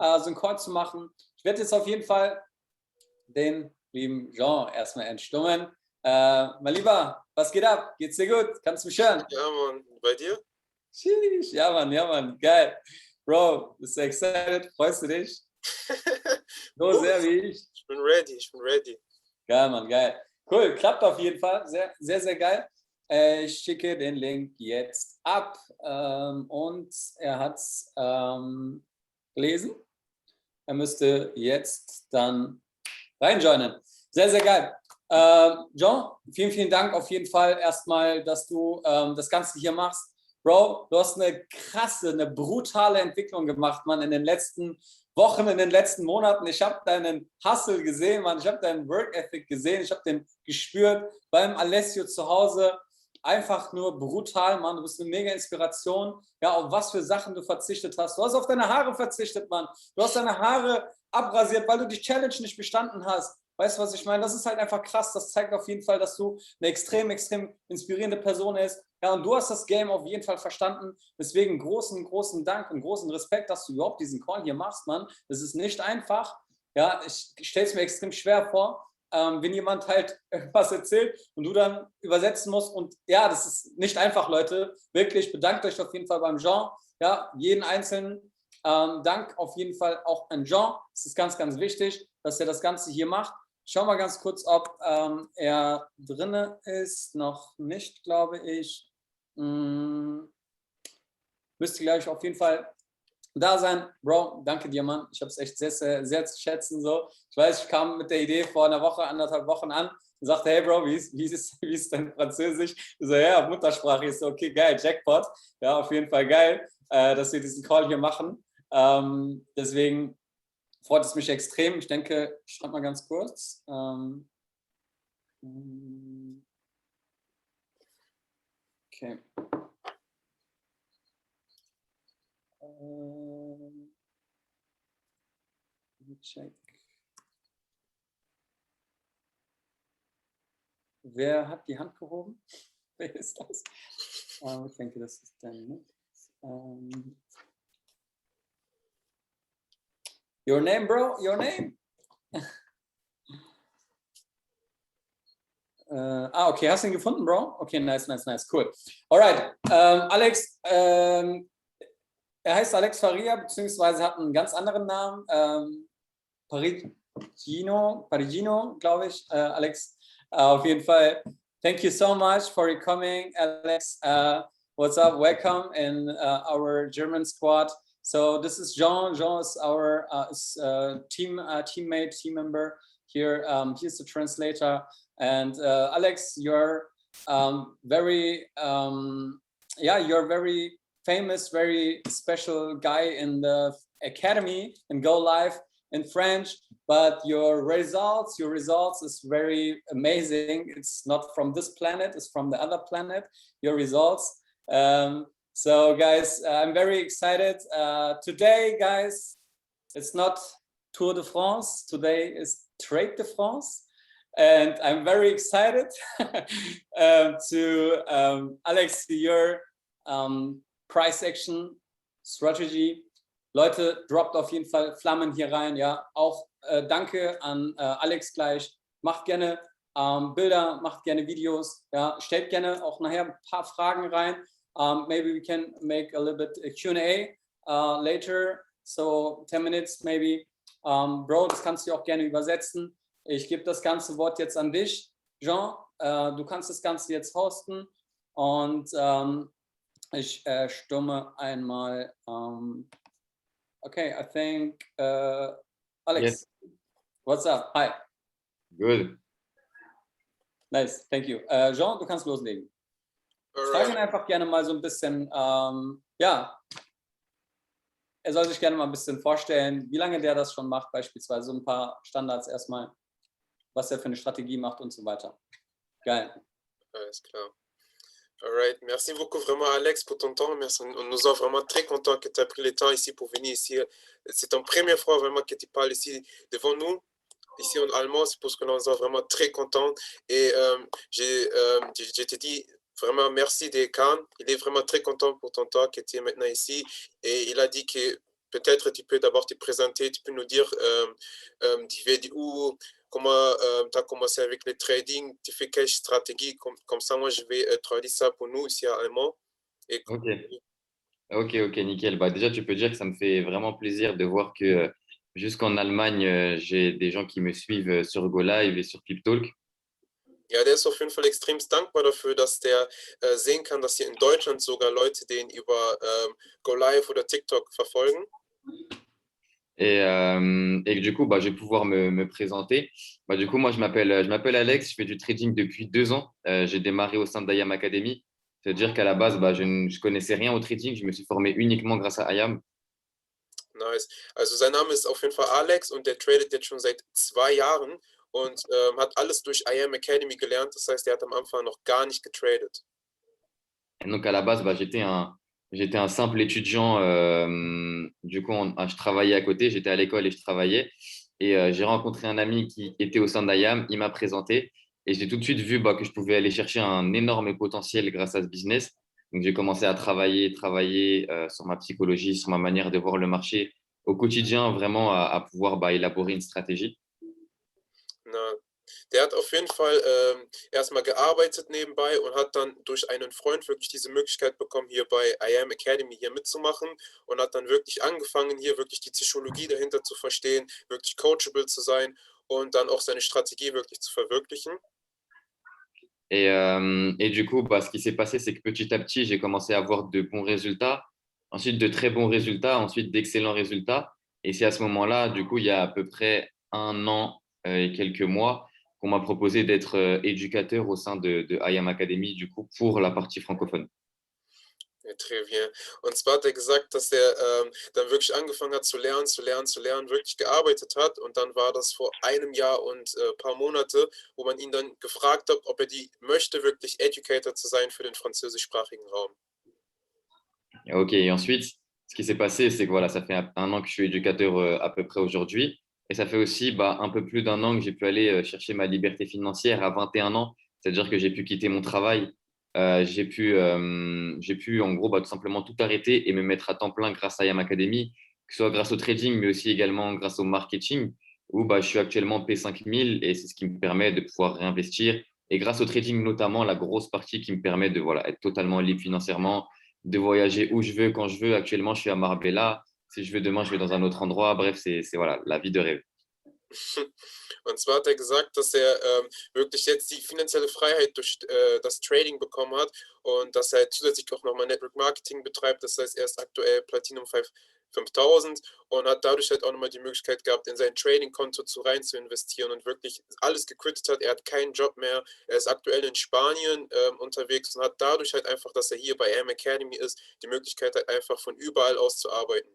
so einen Call zu machen. Ich werde jetzt auf jeden Fall den lieben Jean erstmal entstummen. Mein Lieber, was geht ab? Geht's dir gut? Kannst du mich hören? Ja, Mann. Bei dir? Sheesh. Ja, Mann, geil. Bro, bist du excited? Freust du dich? So sehr wie ich. Ich bin ready. Geil, Mann, geil. Cool, klappt auf jeden Fall. Sehr, sehr, sehr geil. Ich schicke den Link jetzt ab und er hat es gelesen. Er müsste jetzt dann reinjoinen. Sehr, sehr geil. John, vielen, vielen Dank auf jeden Fall erstmal, dass du das Ganze hier machst. Bro, du hast eine krasse, eine brutale Entwicklung gemacht, Mann, in den letzten Wochen, in den letzten Monaten. Ich habe deinen Hustle gesehen, Mann. Ich habe deinen Work Ethic gesehen. Ich habe den gespürt beim Alessio zu Hause. Einfach nur brutal, Mann. Du bist eine mega Inspiration. Ja, auf was für Sachen du verzichtet hast. Du hast auf deine Haare verzichtet, Mann. Du hast deine Haare abrasiert, weil du die Challenge nicht bestanden hast. Weißt du, was ich meine? Das ist halt einfach krass. Das zeigt auf jeden Fall, dass du eine extrem, extrem inspirierende Person bist. Ja, und du hast das Game auf jeden Fall verstanden. Deswegen großen, großen Dank und großen Respekt, dass du überhaupt diesen Call hier machst, Mann. Das ist nicht einfach. Ja, ich stelle es mir extrem schwer vor, wenn jemand halt irgendwas erzählt und du dann übersetzen musst. Und ja, das ist nicht einfach, Leute. Wirklich, bedankt euch auf jeden Fall beim Jean. Ja, jeden Einzelnen. Dank auf jeden Fall auch an Jean. Es ist ganz, ganz wichtig, dass er das Ganze hier macht. Schau mal ganz kurz, ob er drin ist. Noch nicht, glaube ich. Müsste gleich auf jeden Fall da sein. Bro, danke dir, Mann. Ich habe es echt sehr, sehr, sehr zu schätzen. So. Ich weiß, ich kam mit der Idee vor einer Woche, 1,5 Wochen an und sagte, hey Bro, wie ist dein Französisch? Ich so, ja, Muttersprache. Ich so, okay, geil, Jackpot. Ja, auf jeden Fall geil, dass wir diesen Call hier machen. Deswegen freut es mich extrem. Ich denke, ich schreibe mal ganz kurz. Okay. Check. Wer hat die Hand gehoben? Wer ist das? Ich denke, das ist dann. Your name, bro? Your name? Okay, hast du ihn gefunden, Bro? Okay, nice, cool. Alright, Alex, er heißt Alex Faria, beziehungsweise hat einen ganz anderen Namen. Parigino, glaube ich. Alex, auf jeden Fall. Thank you so much for coming, Alex. What's up? Welcome in our German squad. So this is Jean. Jean is our teammate, team member here. He's the translator. And Alex, you're very famous, very special guy in the academy in Go Live in French. But your results is very amazing. It's not from this planet; it's from the other planet. Your results. So, guys, I'm very excited. Today, guys, it's not Tour de France. Today is Trade de France. And I'm very excited to Alex, your price action strategy. Leute, droppt auf jeden Fall Flammen hier rein. Ja, auch danke an Alex gleich. Macht gerne Bilder, macht gerne Videos. Ja, stellt gerne auch nachher ein paar Fragen rein. Maybe we can make a little bit Q&A later. So 10 minutes maybe. Bro, das kannst du auch gerne übersetzen. Ich gebe das ganze Wort jetzt an dich, Jean. Du kannst das Ganze jetzt hosten und ich stumme einmal. Okay, I think Alex, yes. What's up? Hi. Good. Nice, thank you. Jean, du kannst loslegen. Frag ihn einfach gerne mal so ein bisschen, ja, er soll sich gerne mal ein bisschen vorstellen, wie lange der das schon macht, beispielsweise so ein paar Standards erstmal, was er für eine Stratégie macht und so weiter. Geil. Alles klar. Alright, merci beaucoup vraiment Alex pour ton temps. Merci. On nous est vraiment très content que tu aies pris le temps ici pour venir ici. C'est ton première fois vraiment que tu parles ici devant nous. Ici en allemand, c'est parce que nous sommes vraiment très contents. Et je te dis vraiment merci de Khan. Il est vraiment très content pour ton temps que tu es maintenant ici. Et il a dit que peut-être tu peux d'abord te présenter, tu peux nous dire, tu viens d'où, comment tu as commencé avec le trading, tu fais quelle stratégie, comme ça, moi, je vais traduire ça pour nous ici à Allemand. Et, Ok, ok, nickel. Bah, déjà, tu peux dire que ça me fait vraiment plaisir de voir que jusqu'en Allemagne, j'ai des gens qui me suivent sur GoLive et sur PipTalk. ja, der ist auf jeden Fall extremst dankbar dafür, dass der sehen kann, dass hier in Deutschland sogar Leute den über Go Live oder TikTok verfolgen. Et que du coup, bah, je vais pouvoir me présenter. Bah, du coup, moi, je m'appelle Alex, je fais du trading depuis 2 ans. J'ai démarré au sein d'IAM Academy. C'est-à-dire qu'à la base, bah, je connaissais rien au trading. Je me suis formé uniquement grâce à IAM. Nice. Also sein Name ist auf jeden Fall Alex und der tradet jetzt schon seit 2 Jahren und hat alles durch IAM Academy gelernt. Das heißt, er hat am Anfang noch gar nicht getradet. Et donc, à la base, bah, j'étais un simple étudiant. Du coup, je travaillais à côté. J'étais à l'école et je travaillais. Et j'ai rencontré un ami qui était au sein d'IAM. Il m'a présenté. Et j'ai tout de suite vu bah, que je pouvais aller chercher un énorme potentiel grâce à ce business. Donc, j'ai commencé à travailler sur ma psychologie, sur ma manière de voir le marché au quotidien, vraiment à pouvoir bah, élaborer une stratégie. Na, der hat auf jeden Fall erstmal gearbeitet nebenbei und hat dann durch einen Freund wirklich diese Möglichkeit bekommen, hier bei IAM Academy hier mitzumachen und hat dann wirklich angefangen, hier wirklich die Psychologie dahinter zu verstehen, wirklich coachable zu sein und dann auch seine Strategie wirklich zu verwirklichen. Et du coup, bah, ce qui s'est passé, c'est que petit à petit, j'ai commencé à avoir de bons résultats, ensuite de très bons résultats, ensuite d'excellents résultats. Et c'est à ce moment-là, du coup, il y a à peu près 1 an et quelques mois, qu'on m'a proposé d'être éducateur au sein de IAM Academy, du coup, pour la partie francophone. Ja, très bien. Und zwar hat er gesagt, dass er dann wirklich angefangen hat zu lernen, wirklich gearbeitet hat. Und dann war das vor einem Jahr und paar Monate, wo man ihn dann gefragt hat, ob er die möchte, wirklich Educator zu sein für den französischsprachigen Raum. Ok, et ensuite, ce qui s'est passé, c'est que voilà, ça fait 1 an que je suis éducateur à peu près aujourd'hui. Et ça fait aussi bah, un peu plus d'1 an que j'ai pu aller chercher ma liberté financière à 21 ans. C'est-à-dire que j'ai pu quitter mon travail. J'ai pu en gros bah, tout simplement tout arrêter et me mettre à temps plein grâce à IAM Academy, que ce soit grâce au trading, mais aussi également grâce au marketing, où bah, je suis actuellement P5000 et c'est ce qui me permet de pouvoir réinvestir. Et grâce au trading, notamment, la grosse partie qui me permet de voilà, être totalement libre financièrement, de voyager où je veux, quand je veux. Actuellement, je suis à Marbella. Si je veux demain, je vais dans un autre endroit. Bref, c'est voilà, la vie de rêve. Und zwar hat er gesagt, dass er wirklich jetzt die finanzielle Freiheit durch das Trading bekommen hat und dass er zusätzlich auch nochmal Network Marketing betreibt. Das heißt, er ist aktuell Platinum 5000 und hat dadurch halt auch nochmal die Möglichkeit gehabt, in sein Trading-Konto rein zu investieren und wirklich alles gequittet hat. Er hat keinen Job mehr. Er ist aktuell in Spanien unterwegs und hat dadurch halt einfach, dass er hier bei AM Academy ist, die Möglichkeit halt einfach von überall aus zu arbeiten.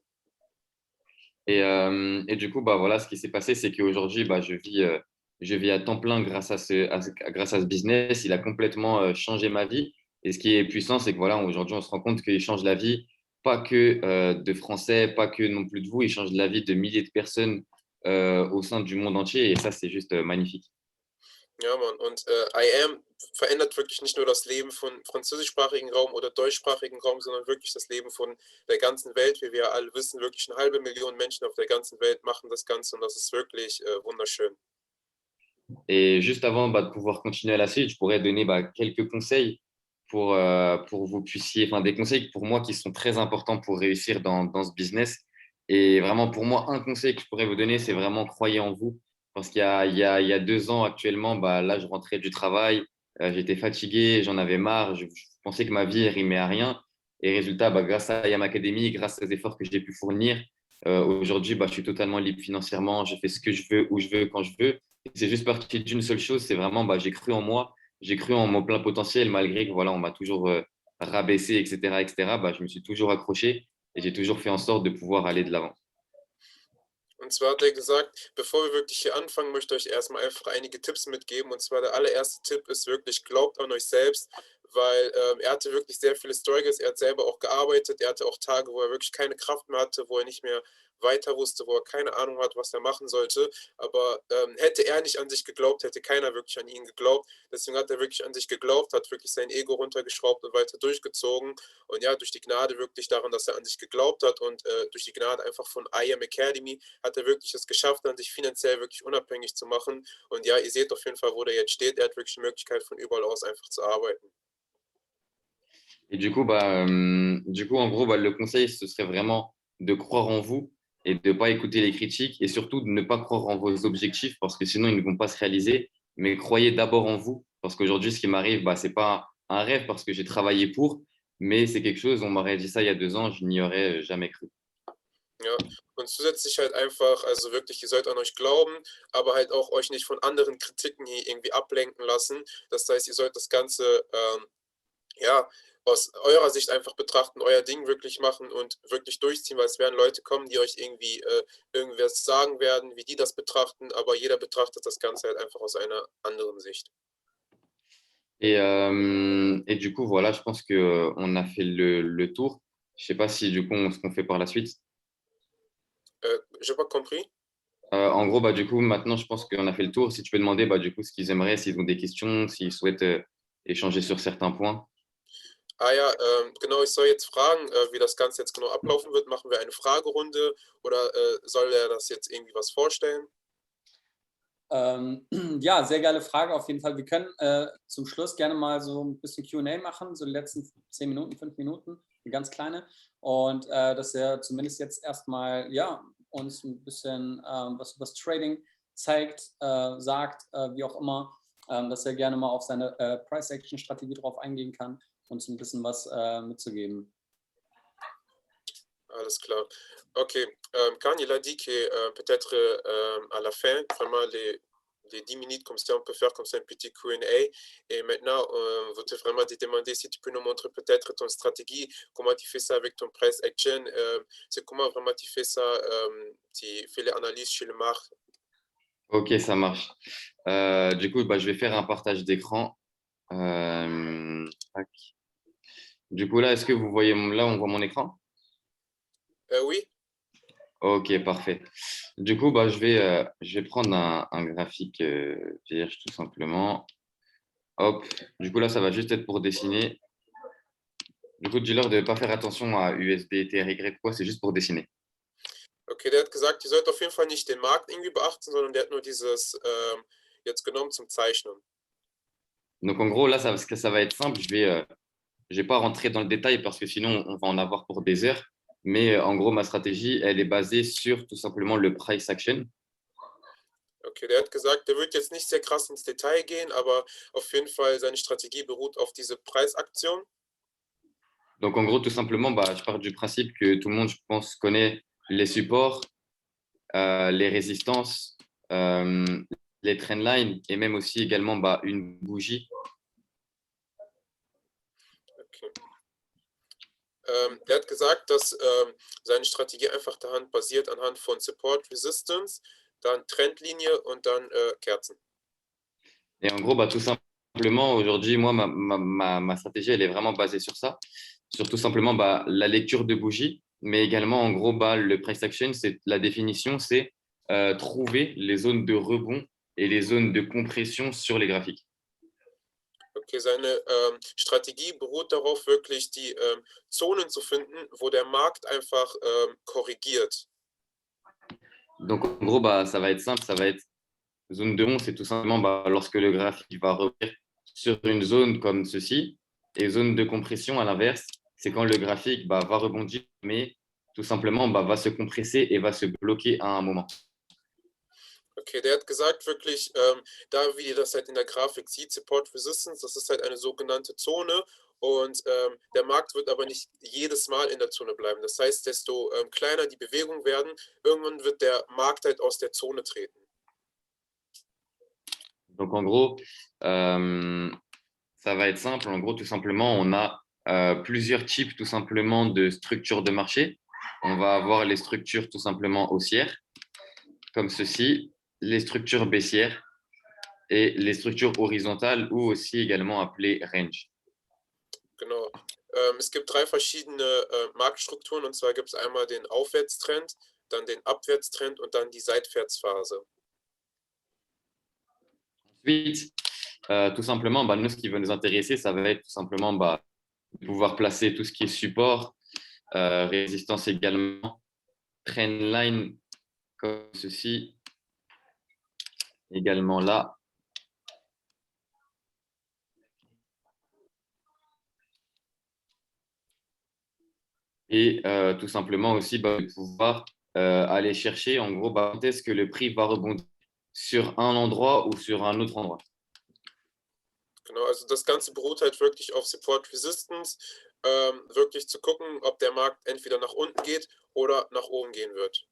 Et du coup, bah, voilà, ce qui s'est passé, c'est qu'aujourd'hui, bah, je vis à temps plein grâce à ce business. Il a complètement changé ma vie. Et ce qui est puissant, c'est que voilà, aujourd'hui, on se rend compte qu'il change la vie, pas que de Français, pas que non plus de vous, il change la vie de milliers de personnes au sein du monde entier. Et ça, c'est juste magnifique. Ja, Mann. Und IAM verändert wirklich nicht nur das Leben von französischsprachigen Raum oder deutschsprachigen Raum, sondern wirklich das Leben von der ganzen Welt. Wie wir alle wissen, wirklich 1/2 Million Menschen auf der ganzen Welt machen das Ganze und das ist wirklich wunderschön. Et juste avant bah, de pouvoir continuer à la suite, je pourrais donner bah, quelques conseils pour vous puissiez, enfin des conseils pour moi qui sont très importants pour réussir dans ce business. Et vraiment pour moi, un conseil que je pourrais vous donner, c'est vraiment croyez en vous. Parce qu'il y a 2 ans actuellement, bah, là, je rentrais du travail, j'étais fatigué, j'en avais marre, je pensais que ma vie rimait à rien. Et résultat, bah, grâce à IAM Academy, grâce aux efforts que j'ai pu fournir, aujourd'hui, bah, je suis totalement libre financièrement, je fais ce que je veux, où je veux, quand je veux. C'est juste parti d'une seule chose, c'est vraiment, bah, j'ai cru en moi, j'ai cru en mon plein potentiel, malgré que voilà, on m'a toujours rabaissé, etc., etc. Bah, je me suis toujours accroché et j'ai toujours fait en sorte de pouvoir aller de l'avant. Und zwar hat er gesagt, bevor wir wirklich hier anfangen, möchte ich euch erstmal einfach einige Tipps mitgeben. Und zwar der allererste Tipp ist wirklich, glaubt an euch selbst, weil er hatte wirklich sehr viele Struggles. Er hat selber auch gearbeitet. Er hatte auch Tage, wo er wirklich keine Kraft mehr hatte, wo er nicht mehr weiter wusste, wo er keine Ahnung hat, was er machen sollte. Aber hätte er nicht an sich geglaubt, hätte keiner wirklich an ihn geglaubt. Deswegen hat er wirklich an sich geglaubt, hat wirklich sein Ego runtergeschraubt und weiter durchgezogen. Und ja, durch die Gnade wirklich daran, dass er an sich geglaubt hat und durch die Gnade einfach von I Am Academy hat er wirklich es geschafft, an sich finanziell wirklich unabhängig zu machen. Und ja, ihr seht auf jeden Fall, wo der jetzt steht. Er hat wirklich die Möglichkeit, von überall aus einfach zu arbeiten. Et du coup, en gros, bah, le conseil, ce serait vraiment de croire en vous et de ne pas écouter les critiques et surtout de ne pas croire en vos objectifs parce que sinon, ils ne vont pas se réaliser. Mais croyez d'abord en vous parce qu'aujourd'hui, ce qui m'arrive, bah, ce n'est pas un rêve parce que j'ai travaillé pour, mais c'est quelque chose, on m'aurait dit ça il y a 2 ans, je n'y aurais jamais cru. Ja, und zusätzlich halt einfach, also wirklich, ihr sollt an euch glauben, aber halt auch euch nicht von anderen Kritiken hier irgendwie ablenken lassen. Das heißt, ihr sollt das Ganze, ja, aus eurer Sicht einfach betrachten, euer Ding wirklich machen und wirklich durchziehen, weil es werden Leute kommen, die euch irgendwie irgendwas sagen werden, wie die das betrachten, aber jeder betrachtet das Ganze halt einfach aus einer anderen Sicht. Et du coup, voilà, je pense qu'on a fait le tour. Je ne sais pas si du coup, ce qu'on fait par la suite. J'ai pas compris. En gros, bah, du coup, maintenant, je pense qu'on a fait le tour. Si tu peux demander bah, du coup, ce qu'ils aimeraient, s'ils ont des questions, s'ils souhaitent échanger sur certains points. Ah ja, genau, ich soll jetzt fragen, wie das Ganze jetzt genau ablaufen wird. Machen wir eine Fragerunde oder soll er das jetzt irgendwie was vorstellen? Ja, sehr geile Frage auf jeden Fall. Wir können zum Schluss gerne mal so ein bisschen Q&A machen, so die letzten 10 Minuten, 5 Minuten, eine ganz kleine. Und dass er zumindest jetzt erstmal ja, uns ein bisschen was über das Trading zeigt, sagt, wie auch immer, dass er gerne mal auf seine Price-Action-Strategie drauf eingehen kann, uns ein bisschen was mitzugeben. Alles klar. Ok. Quand il a dit que peut-être à la fin, vraiment les 10 minutes, comme ça, on peut faire comme ça un petit Q&A. Et maintenant, on va te vraiment te demander si tu peux nous montrer peut-être ton stratégie, comment tu fais ça avec ton price action, c'est comment vraiment tu fais ça, tu fais les analyses chez le marché. Ok, ça marche. Du coup, bah, je vais faire un partage d'écran. Tac. Du coup, là, est-ce que vous voyez, là, on voit mon écran? Oui. Ok, parfait. Du coup, bah, je vais prendre un graphique vierge tout simplement. Hop. Du coup, là, ça va juste être pour dessiner. Du coup, dis-leur de ne pas faire attention à USD, TRY, quoi, c'est juste pour dessiner. Okay, der hat gesagt, ihr sollt auf jeden Fall nicht den Markt irgendwie beachten, sondern der hat nur dieses jetzt genommen zum Zeichnen. Donc, en gros, là, ça va être simple. Je vais pas rentrer dans le détail parce que sinon, on va en avoir pour des heures. Mais en gros, ma stratégie, elle est basée sur tout simplement le price action. Okay, der hat gesagt, der wird jetzt nicht sehr krass ins Detail gehen, aber auf jeden Fall seine Strategie beruht auf diese Preisaktion. Donc, en gros, tout simplement, bah, je pars du principe que tout le monde, je pense, connaît les supports, les résistances, les trendlines et même aussi également bah, une bougie. Okay. Der hat gesagt, dass seine Strategie einfach daran basiert, anhand von Support, Resistance, dann Trendlinie und dann Kerzen. Et en gros, bah, tout simplement, aujourd'hui, moi, ma stratégie, elle est vraiment basée sur ça. Sur tout simplement bah, la lecture de bougie, mais également, en gros, bah, le price action, c'est la définition, c'est trouver les zones de rebond et les zones de compression sur les graphiques. Okay, seine Strategie beruht darauf, wirklich die Zonen zu finden, wo der Markt einfach korrigiert. Donc, en gros, bah, ça va être simple, ça va être zone de rebond, c'est tout simplement bah, lorsque le graphique va revenir sur une zone comme ceci, et zone de compression, à l'inverse, c'est quand le graphique bah, va rebondir, mais tout simplement bah, va se compresser et va se bloquer à un moment. Okay, der hat gesagt, wirklich, da wie ihr das halt in der Grafik sieht, Support Resistance, das ist halt eine sogenannte Zone und der Markt wird aber nicht jedes Mal in der Zone bleiben. Das heißt, desto kleiner die Bewegungen werden, irgendwann wird der Markt halt aus der Zone treten. Donc, en gros, ça va être simple. En gros, tout simplement, on a plusieurs types tout simplement de structures de marché. On va avoir les structures tout simplement haussières, comme ceci, les structures baissières et les structures horizontales ou aussi également appelées range. Genau. Es gibt 3 verschiedene Marktstrukturen und zwar gibt es einmal den Aufwärtstrend, dann den Abwärtstrend und dann die Seitwärtsphase. Ensuite, tout simplement, nous, ce qui va nous intéresser, ça va être tout simplement de pouvoir placer tout ce qui est support, résistance également, trendline comme ceci, également là. Et tout simplement aussi de pouvoir aller chercher en gros quand est-ce que le prix va rebondir sur un endroit ou sur un autre endroit. Genau, also das Ganze beruht halt wirklich auf Support Resistance, wirklich zu gucken, ob der Markt entweder nach unten geht oder nach oben gehen wird.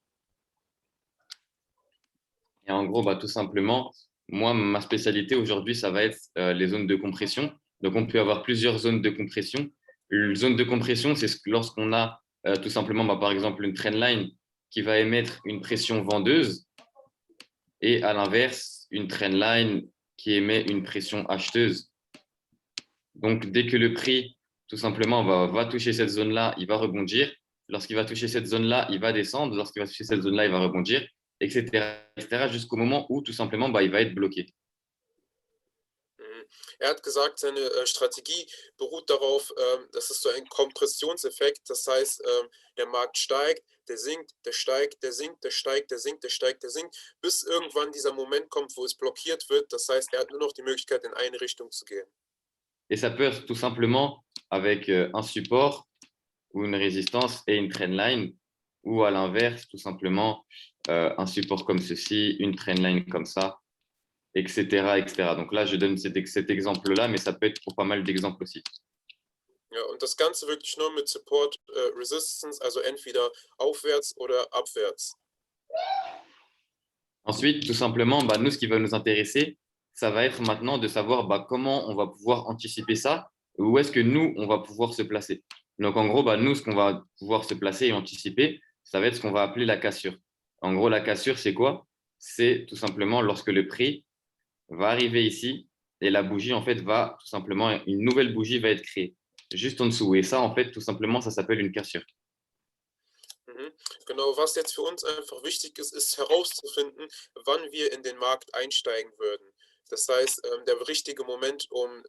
Et en gros, tout simplement, moi, ma spécialité aujourd'hui, ça va être les zones de compression. Donc, on peut avoir plusieurs zones de compression. Une zone de compression, c'est lorsqu'on a tout simplement, par exemple, une trendline qui va émettre une pression vendeuse et à l'inverse, une trendline qui émet une pression acheteuse. Donc, dès que le prix, tout simplement, va toucher cette zone-là, il va rebondir. Lorsqu'il va toucher cette zone-là, il va descendre. Lorsqu'il va toucher cette zone-là, il va rebondir, etc., jusqu'au moment où, tout simplement, il va être bloqué. Er hat gesagt, seine Strategie beruht darauf, das ist so ein Kompressionseffekt. Das heißt, der Markt steigt, der sinkt, der steigt, der sinkt, der steigt, der sinkt, der steigt, der sinkt, bis irgendwann dieser Moment kommt, wo es blockiert wird. Das heißt, er hat nur noch die Möglichkeit, in eine Richtung zu gehen. Et ça peut être tout simplement avec un support ou une résistance et une trendline, ou à l'inverse, tout simplement un support comme ceci, une trendline comme ça, etc., etc. Donc là, je donne cet exemple-là, mais ça peut être pour pas mal d'exemples aussi. Ja, und das Ganze wirklich nur mit Support Resistance, also entweder aufwärts oder abwärts. Ensuite, tout simplement, nous, ce qui va nous intéresser, ça va être maintenant de savoir comment on va pouvoir anticiper ça, où est-ce que nous, on va pouvoir se placer. Donc, en gros, nous, ce qu'on va pouvoir se placer et anticiper, ça va être ce qu'on va appeler la cassure. En gros, la cassure, c'est quoi? C'est tout simplement lorsque le prix va arriver ici et la bougie, en fait, va tout simplement, une nouvelle bougie va être créée juste en dessous. Et ça, en fait, tout simplement, ça s'appelle une cassure. Genau, was jetzt für uns einfach wichtig ist, ist herauszufinden, wann wir in den Markt einsteigen würden. Das heißt, der richtige Moment, um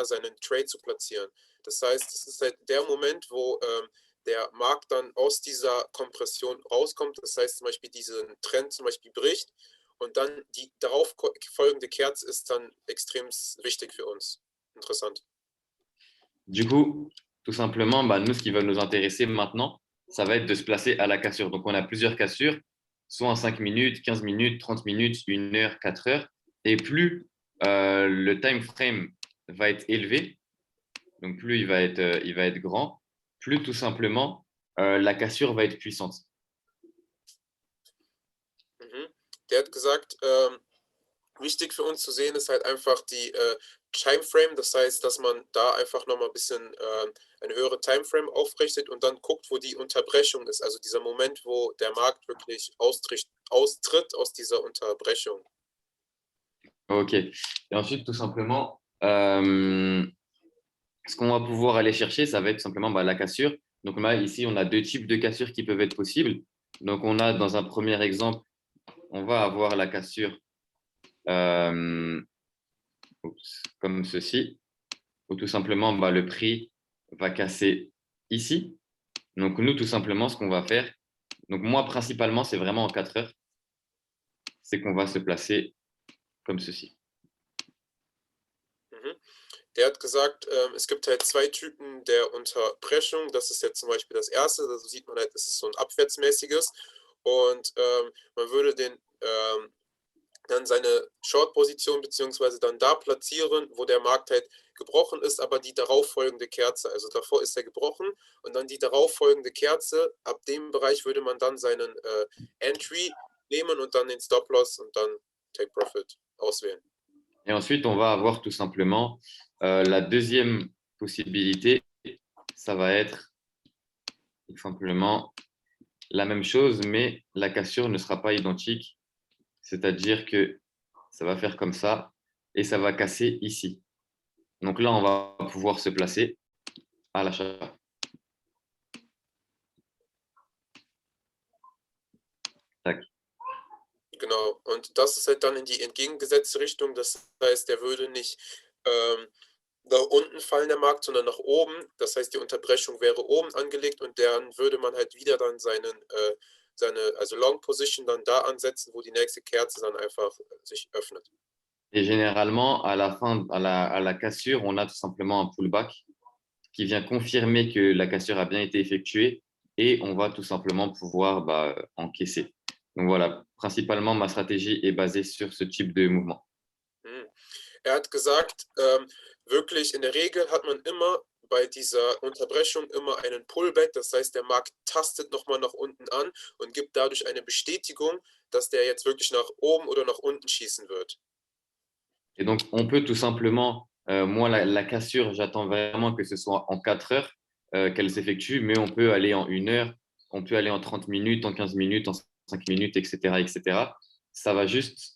seinen Trade zu platzieren. Das heißt, es ist halt der Moment, wo der Markt dann aus dieser Kompression rauskommt. Das heißt zum Beispiel, diesen Trend zum Beispiel bricht und dann die darauf folgende Kerze ist dann extrem wichtig für uns. Interessant. Du coup, tout simplement, nous, ce qui va nous intéresser maintenant, ça va être de se placer à la cassure. Donc, on a plusieurs cassures, soit en 5 minutes, 15 minutes, 30 minutes, 1 heure, 4 heures. Et plus le time frame va être élevé, donc plus il va être grand, plus tout simplement la cassure va être puissante. Der hat gesagt, wichtig für uns zu sehen ist halt einfach die Timeframe, das heißt, dass man da einfach nochmal ein bisschen eine höhere Timeframe aufrichtet und dann guckt, wo die Unterbrechung ist, also dieser Moment, wo der Markt wirklich austritt aus dieser Unterbrechung. Ok. Et ensuite, tout simplement, ce qu'on va pouvoir aller chercher, ça va être tout simplement la cassure. Donc là, ici, on a 2 types de cassures qui peuvent être possibles. Donc, on a dans un premier exemple, on va avoir la cassure comme ceci, où tout simplement, le prix va casser ici. Donc, nous, tout simplement, ce qu'on va faire, donc moi, principalement, c'est vraiment en 4 heures, c'est qu'on va se placer comme ceci. Der hat gesagt, es gibt halt 2 Typen der Unterbrechung. Das ist jetzt zum Beispiel das erste, da sieht man halt, es ist so ein abwärtsmäßiges und man würde dann seine Short-Position beziehungsweise dann da platzieren, wo der Markt halt gebrochen ist, aber die darauffolgende Kerze, also davor ist er gebrochen und dann die darauffolgende Kerze, ab dem Bereich würde man dann seinen Entry nehmen und dann den Stop-Loss und dann Take Profit auswählen. Et ensuite, on va avoir tout simplement la deuxième possibilité, ça va être tout simplement la même chose, mais la cassure ne sera pas identique. C'est-à-dire que ça va faire comme ça et ça va casser ici. Donc là, on va pouvoir se placer à l'achat. Genau, und das ist halt dann in die entgegengesetzte Richtung. Das heißt, der würde nicht nach unten fallen, der Markt, sondern nach oben. Das heißt, die Unterbrechung wäre oben angelegt und dann würde man halt wieder dann also Long Position dann da ansetzen, wo die nächste Kerze dann einfach sich öffnet. Et généralement, à la fin, à la cassure, on a tout simplement un pullback qui vient confirmer que la cassure a bien été effectuée et on va tout simplement pouvoir encaisser. Donc voilà, principalement, ma stratégie est basée sur ce type de mouvement. Er hat gesagt, wirklich in der Regel hat man immer bei dieser Unterbrechung immer einen Pullback, das heißt, der Markt tastet nochmal nach unten an und gibt dadurch eine Bestätigung, dass der jetzt wirklich nach oben oder nach unten schießen wird. Et donc, on peut tout simplement, moi, la cassure, j'attends vraiment que ce soit en 4 heures qu'elle s'effectue, mais on peut aller en 1 heure, on peut aller en 30 minutes, en 15 minutes, en 5 minutes, etc. etc. Ça va juste,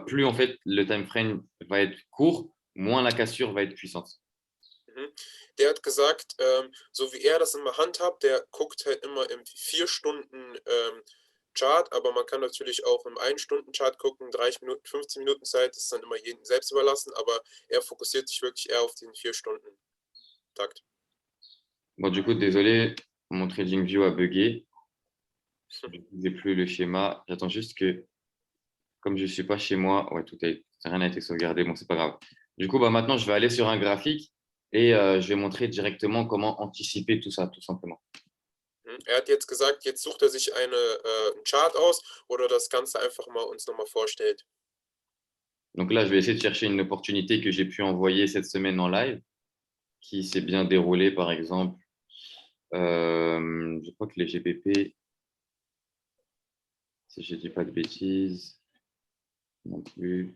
plus en fait le time frame va être court, moins la cassure va être puissante. Der hat gesagt, so wie er das immer handhabt, der guckt halt immer im 4 Stunden Chart, aber man kann natürlich auch im 1-Stunden-Chart gucken, 30 Minuten, 15 Minuten Zeit, das ist dann immer jedem selbst überlassen, aber er fokussiert sich wirklich eher auf den 4-Stunden-Takt. Bon, du coup, désolé, mon TradingView a bugué. Je n'ai plus le schéma. J'attends juste que, comme je ne suis pas chez moi, ouais, rien n'a été sauvegardé, bon, c'est pas grave. Du coup, maintenant, je vais aller sur un graphique et je vais montrer directement comment anticiper tout ça, tout simplement. Er hat jetzt gesagt, jetzt sucht er sich einen Chart aus, wo er das Ganze einfach mal uns nochmal vorstellt. Donc là, je vais essayer de chercher une opportunité que j'ai pu envoyer cette semaine en live, qui s'est bien déroulée, par exemple. Je crois que les GBP, si je ne dis pas de bêtises, non plus.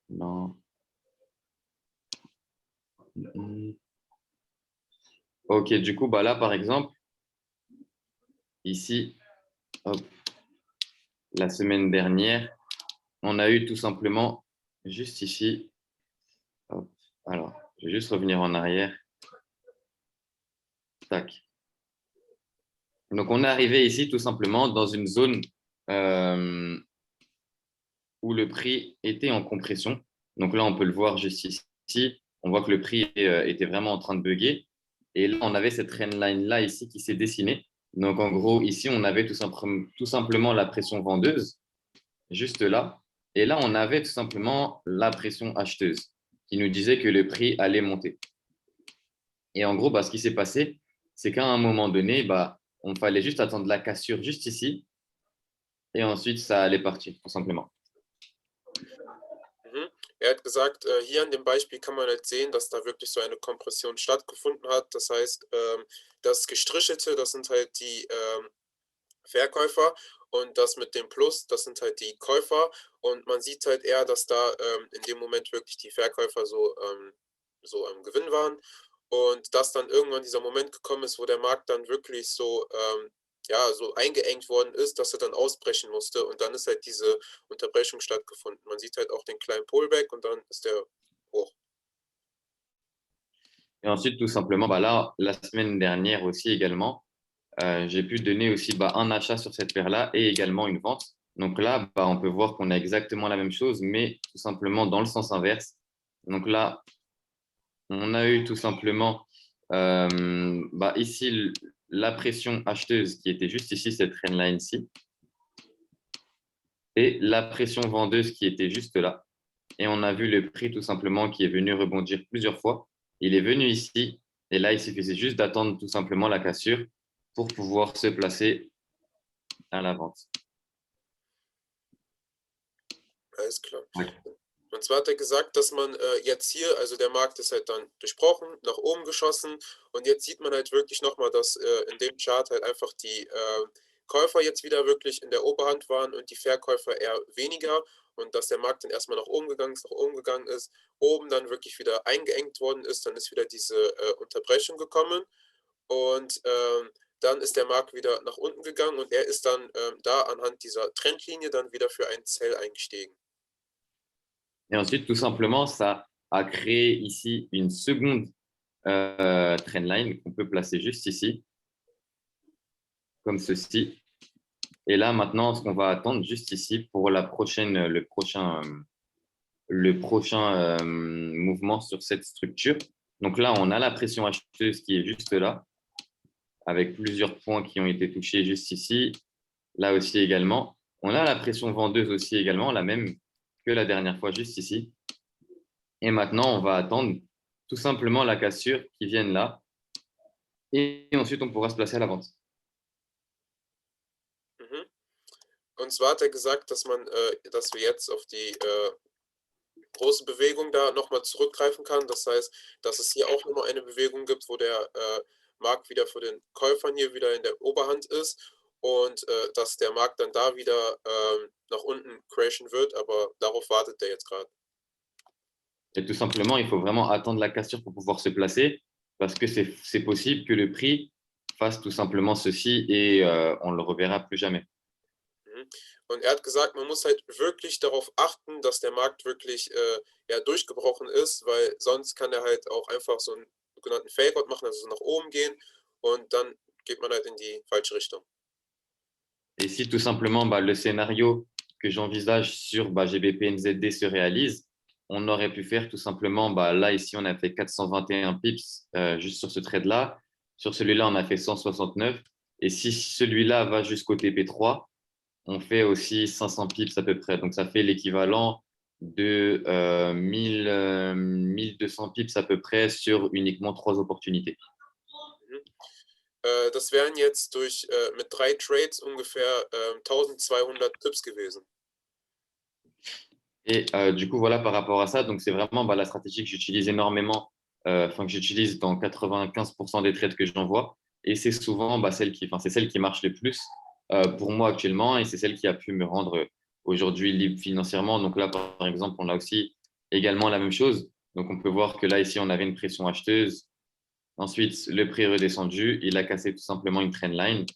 Non. Ok, du coup, là, par exemple, ici, hop, la semaine dernière, on a eu tout simplement, juste ici, hop, alors, je vais juste revenir en arrière. Tac. Donc, on est arrivé ici tout simplement dans une zone où le prix était en compression. Donc là, on peut le voir juste ici. On voit que le prix était vraiment en train de bugger. Et là, on avait cette trendline-là ici qui s'est dessinée. Donc, en gros, ici, on avait tout simplement la pression vendeuse, juste là. Et là, on avait tout simplement la pression acheteuse qui nous disait que le prix allait monter. Et en gros, ce qui s'est passé, c'est qu'à un moment donné, on fallait juste attendre la cassure juste ici. Et ensuite, ça allait partir, tout simplement. Er hat gesagt, hier an dem Beispiel kann man halt sehen, dass da wirklich so eine Kompression stattgefunden hat. Das heißt, das Gestrichelte, das sind halt die Verkäufer und das mit dem Plus, das sind halt die Käufer. Und man sieht halt eher, dass da in dem Moment wirklich die Verkäufer so am Gewinn waren. Und dass dann irgendwann dieser Moment gekommen ist, wo der Markt dann wirklich so so eingeengt worden ist, dass er dann ausbrechen musste und dann ist halt diese Unterbrechung stattgefunden. Man sieht halt auch den kleinen Pullback und dann ist der hoch. Et ensuite, tout simplement, là, la semaine dernière aussi également, j'ai pu donner aussi un achat sur cette paire-là et également une vente. Donc là, on peut voir qu'on a exactement la même chose, mais tout simplement dans le sens inverse. Donc là, on a eu tout simplement ici la pression acheteuse qui était juste ici, cette trendline-ci, et la pression vendeuse qui était juste là. Et on a vu le prix tout simplement qui est venu rebondir plusieurs fois. Il est venu ici, et là, il suffisait juste d'attendre tout simplement la cassure pour pouvoir se placer à la vente. Alles klar. Ouais. Und zwar hat er gesagt, dass man jetzt hier, also der Markt ist halt dann durchbrochen, nach oben geschossen und jetzt sieht man halt wirklich nochmal, dass in dem Chart halt einfach die Käufer jetzt wieder wirklich in der Oberhand waren und die Verkäufer eher weniger und dass der Markt dann erstmal nach oben gegangen ist, oben dann wirklich wieder eingeengt worden ist, dann ist wieder diese Unterbrechung gekommen und dann ist der Markt wieder nach unten gegangen und er ist dann da anhand dieser Trendlinie dann wieder für ein Sell eingestiegen. Et ensuite, tout simplement, ça a créé ici une seconde trendline qu'on peut placer juste ici, comme ceci. Et là, maintenant, ce qu'on va attendre juste ici pour le prochain mouvement sur cette structure. Donc là, on a la pression acheteuse qui est juste là, avec plusieurs points qui ont été touchés juste ici, là aussi également. On a la pression vendeuse aussi également, la même que la dernière fois, juste ici. Et maintenant, on va attendre tout simplement la cassure qui vienne là. Et ensuite, on pourra se placer à la vente. Mhm. Und zwar hat er gesagt, dass wir jetzt auf die große Bewegung da nochmal zurückgreifen kann. Das heißt, dass es hier auch nochmal eine Bewegung gibt, wo der Markt wieder für den Käufern hier wieder in der Oberhand ist und dass der Markt dann da wieder nach unten crashen wird, aber darauf wartet er jetzt gerade. Et tout simplement, il faut vraiment attendre la cassure pour pouvoir se placer parce que c'est possible que le prix fasse tout simplement ceci et on ne le reverra plus jamais. Mhm. Und er hat gesagt, man muss halt wirklich darauf achten, dass der Markt wirklich ja, durchgebrochen ist, weil sonst kann er halt auch einfach so einen sogenannten Fake-Out machen, also so nach oben gehen und dann geht man halt in die falsche Richtung. Et si tout simplement le scénario que j'envisage sur GBP NZD se réalise, on aurait pu faire tout simplement, là ici on a fait 421 pips juste sur ce trade-là. Sur celui-là, on a fait 169. Et si celui-là va jusqu'au TP3, on fait aussi 500 pips à peu près. Donc ça fait l'équivalent de 1200 pips à peu près sur uniquement 3 opportunités. Das wären jetzt mit 3 Trades ungefähr 1200 Pips gewesen. Et du coup, voilà par rapport à ça. Donc, c'est vraiment la stratégie que j'utilise énormément, que j'utilise dans 95% des trades que j'envoie. Et c'est souvent c'est celle qui marche le plus pour moi actuellement. Et c'est celle qui a pu me rendre aujourd'hui libre financièrement. Donc là, par exemple, on a aussi également la même chose. Donc, on peut voir que là, ici, on avait une pression acheteuse. Ensuite, le prix est redescendu. Il a cassé tout simplement une trendline.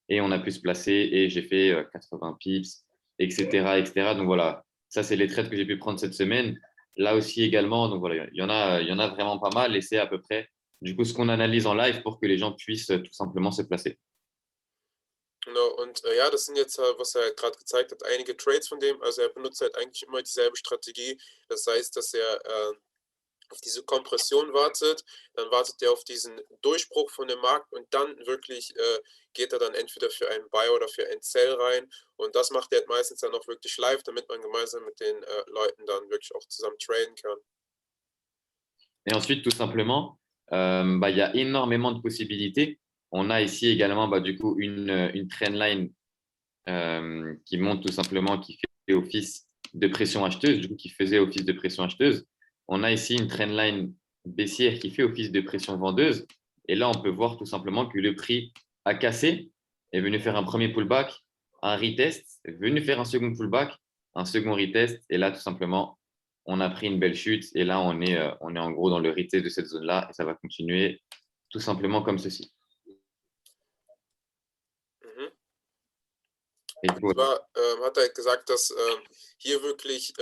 Et on a pu se placer. Et j'ai fait 80 pips, etc., etc. Donc, voilà. Ça, c'est les trades que j'ai pu prendre cette semaine. Là aussi également, donc voilà, il y en a vraiment pas mal et c'est à peu près du coup ce qu'on analyse en live pour que les gens puissent tout simplement se placer. Genau, und ja, das sind jetzt, was er gerade gezeigt hat, einige Trades von dem. Also er benutzt halt eigentlich immer dieselbe Strategie. Das heißt, dass er auf diese Kompression wartet, dann wartet er auf diesen Durchbruch von dem Markt und dann wirklich geht er dann entweder für einen Buy oder für einen Sell rein und das macht er halt meistens dann auch wirklich live, damit man gemeinsam mit den Leuten dann wirklich auch zusammen traden kann. Et ensuite, tout simplement, il y a énormément de possibilités. On a ici également du coup une trendline qui monte tout simplement, qui fait office de pression acheteuse, du coup qui faisait office de pression acheteuse. On a ici une trendline baissière qui fait office de pression vendeuse. Et là, on peut voir tout simplement que le prix a cassé, est venu faire un premier pullback, un retest, est venu faire un second pullback, un second retest. Et là, tout simplement, on a pris une belle chute. Et là, on est en gros dans le retest de cette zone-là. Et ça va continuer tout simplement comme ceci. Mhm. Et Und zwar hat er gesagt, dass hier wirklich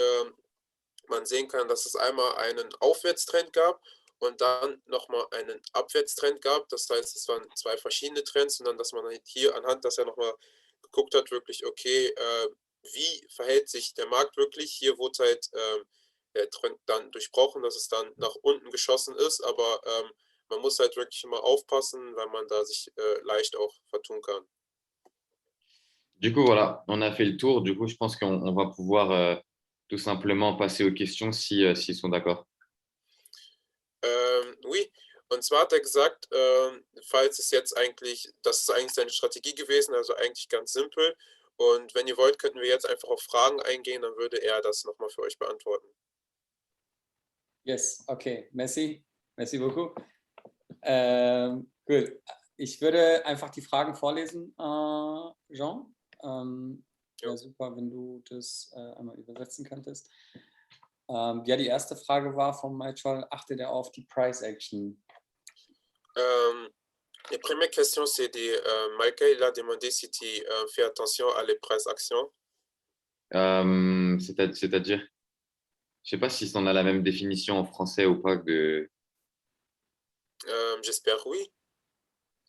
man sehen kann, dass es einmal einen Aufwärtstrend gab und dann nochmal einen Abwärtstrend gab. Das heißt, es waren 2 verschiedene Trends und dann, dass man halt hier anhand, dass er nochmal geguckt hat, wirklich, okay, wie verhält sich der Markt wirklich? Hier wurde halt der Trend dann durchbrochen, dass es dann nach unten geschossen ist, aber man muss halt wirklich immer aufpassen, weil man da sich leicht auch vertun kann. Du coup, voilà, on a fait le tour. Du coup, je pense qu'on va pouvoir tout simplement passer aux questions s'ils sont d'accord. Oui, und zwar hat er gesagt, falls es jetzt eigentlich, das ist eigentlich seine Strategie gewesen, also eigentlich ganz simpel. Und wenn ihr wollt, könnten wir jetzt einfach auf Fragen eingehen, dann würde er das nochmal für euch beantworten. Yes, okay. Merci. Merci beaucoup. Gut. Ich würde einfach die Fragen vorlesen, Jean. Wäre super, wenn du das einmal übersetzen könntest. Ja, die erste Frage war von Michael, achtet er auf die Price Action? La première question, c'est Michael, il a demandé si tu fais attention à les price actions. C'est-à-dire, je sais pas si on a la même définition en français ou pas de. J'espère oui.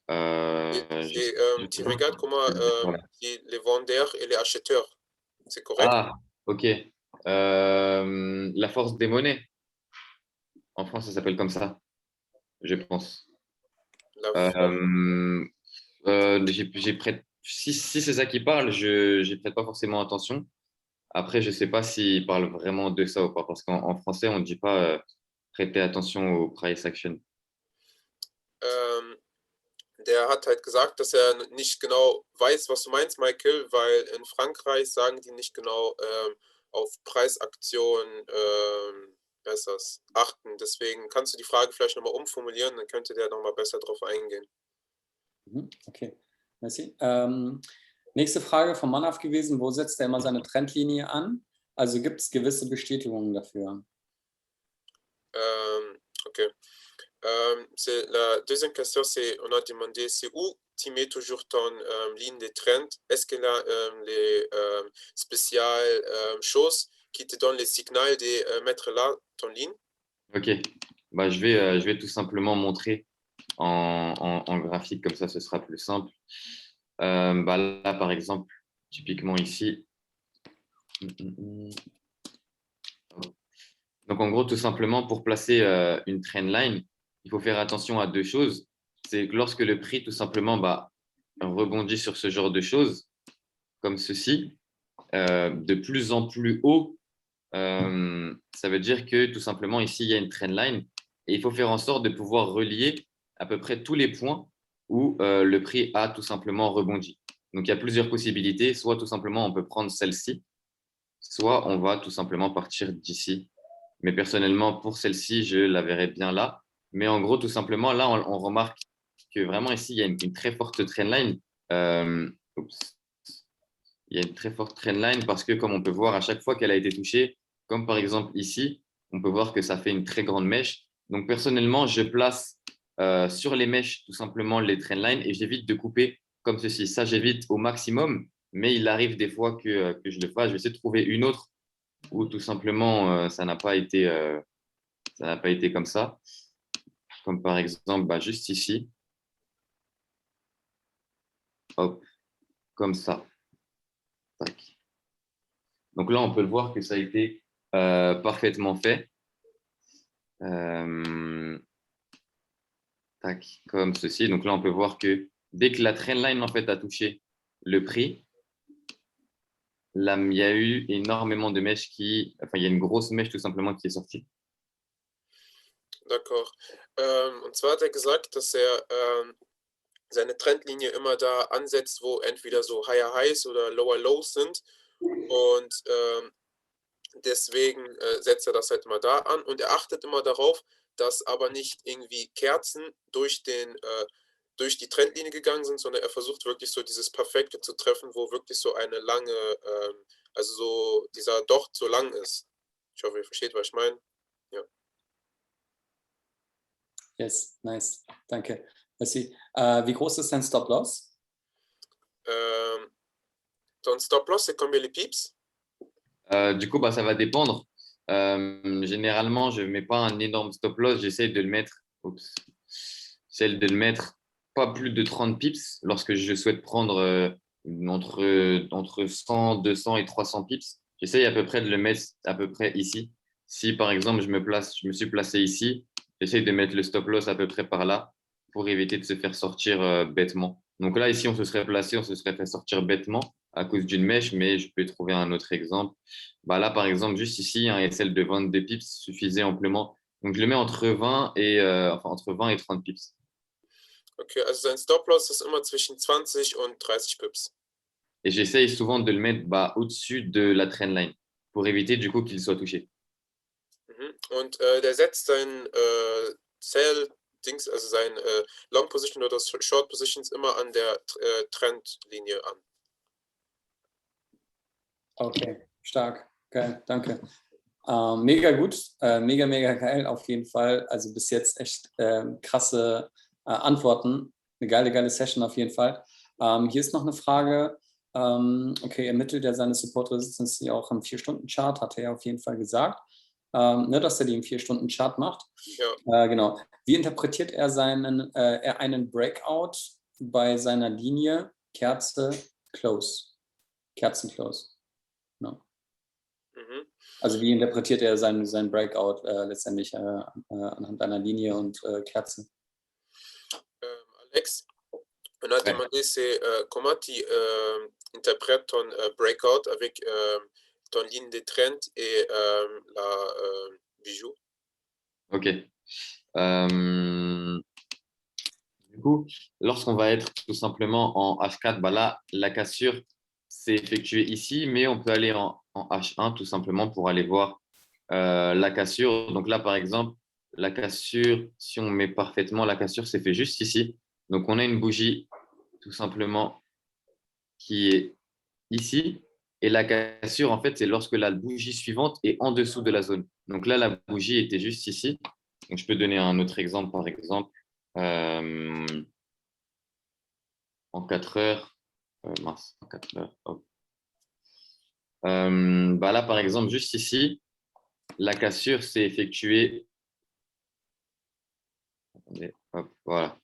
Tu regardes comment Voilà. les vendeurs et les acheteurs, c'est correct? Ah, ok. La force des monnaies. En France, ça s'appelle comme ça, je pense. La force. Euh, si c'est ça qui parle, je n'y prête pas forcément attention. Après, je ne sais pas s'il parle vraiment de ça ou pas, parce qu'en français, on ne dit pas prêter attention au price action. Ähm, Der hat halt gesagt, dass er nicht genau weiß, was du meinst, Michael, weil in Frankreich sagen die nicht genau auf Preisaktionen achten. Deswegen kannst du die Frage vielleicht nochmal umformulieren, dann könnte der nochmal besser drauf eingehen. Okay, merci. Nächste Frage vom Manaf gewesen, wo setzt er immer seine Trendlinie an? Also gibt es gewisse Bestätigungen dafür? Ok. La deuxième question, c'est on a demandé c'est où tu mets toujours ton ligne de trend. Est-ce qu'il y a les spéciales choses qui te donnent le signal de mettre là ton ligne? Ok, bah, je vais tout simplement montrer en graphique, comme ça, ce sera plus simple. Bah, là, par exemple, typiquement ici. Donc, en gros, tout simplement, pour placer une trend line, il faut faire attention à deux choses. C'est que lorsque le prix, tout simplement, bah, rebondit sur ce genre de choses, comme ceci, de plus en plus haut, ça veut dire que tout simplement, ici, il y a une trend line et il faut faire en sorte de pouvoir relier à peu près tous les points où le prix a tout simplement rebondi. Donc, il y a plusieurs possibilités. Soit tout simplement, on peut prendre celle-ci, soit on va tout simplement partir d'ici. Mais personnellement, pour celle-ci, je la verrai bien là. Mais en gros, tout simplement, là, on remarque que vraiment ici, il y a une très forte trendline. Il y a une très forte trendline parce que, comme on peut voir, à chaque fois qu'elle a été touchée, comme par exemple ici, on peut voir que ça fait une très grande mèche. Donc, personnellement, je place sur les mèches tout simplement les trendlines et j'évite de couper comme ceci. Ça, j'évite au maximum, mais il arrive des fois que je le fasse. Je vais essayer de trouver une autre où tout simplement ça n'a pas été comme ça. Comme par exemple, bah, juste ici. Hop, comme ça. Tac. Donc là, on peut le voir que ça a été parfaitement fait. Tac, comme ceci. Donc là, on peut voir que dès que la trendline en fait a touché le prix, là, il y a eu énormément de mèches il y a une grosse mèche tout simplement qui est sortie. D'accord. Und zwar hat er gesagt, dass er seine Trendlinie immer da ansetzt, wo entweder so Higher Highs oder Lower Lows sind. Und deswegen setzt er das halt immer da an. Und er achtet immer darauf, dass aber nicht irgendwie Kerzen durch die Trendlinie gegangen sind, sondern er versucht wirklich so dieses Perfekte zu treffen, wo wirklich so eine lange, also so dieser Docht so lang ist. Ich hoffe, ihr versteht, was ich meine. Ja. Yes, nice, danke. Merci. Wie groß ist dein Stop-Loss? Ton stop-loss, c'est combien les pips? Du coup, bah, ça va dépendre. Généralement, je ne mets pas un énorme stop-loss. J'essaie de le mettre, pas plus de 30 pips lorsque je souhaite prendre entre 100, 200 et 300 pips. J'essaie à peu près de le mettre à peu près ici. Si par exemple, je me suis placé ici, j'essaie de mettre le stop-loss à peu près par là pour éviter de se faire sortir bêtement. Donc là, ici, on se serait placé, on se serait fait sortir bêtement à cause d'une mèche, mais je peux trouver un autre exemple. Bah là, par exemple, juste ici, un SL de 22 pips suffisait amplement. Donc, je le mets entre 20 et 30 pips. Okay, also sein Stop-Loss ist immer zwischen 20 und 30 Pips. Et j'essaye souvent de le mettre au-dessus de la trendline pour éviter du coup qu'il soit touché. Und der setzt sein Sell-Dings, also sein Long-Position oder Short-Positions immer an der Trendlinie an. Okay, stark. Geil, danke. Mega gut, mega, mega geil auf jeden Fall. Also bis jetzt echt krasse Antworten. Eine geile Session auf jeden Fall. Hier ist noch eine Frage. Okay, ermittelt er seine Support Resistance auch im 4-Stunden-Chart, hat er ja auf jeden Fall gesagt. ne, dass er die im 4-Stunden-Chart macht. Ja. Genau. Wie interpretiert er einen Breakout bei seiner Linie Kerze Close? Kerzen-Close. Genau. Mhm. Also wie interpretiert er seinen Breakout letztendlich anhand einer ligne und Kerze? Alex, on a demandé c'est comment tu interprètes ton breakout avec ton ligne de trend et la bijou. Ok. Du coup, lorsqu'on va être tout simplement en H4, bah là, la cassure s'est effectuée ici, mais on peut aller en H1 tout simplement pour aller voir la cassure. Donc là, par exemple, la cassure, si on met parfaitement, la cassure s'est fait juste ici. Donc on a une bougie tout simplement qui est ici. Et la cassure, en fait, c'est lorsque la bougie suivante est en dessous de la zone. Donc là, la bougie était juste ici. Donc je peux donner un autre exemple, par exemple. En 4 heures. Mince, en 4 heures. Hop. Bah là, par exemple, juste ici, la cassure s'est effectuée. Attendez, hop, voilà.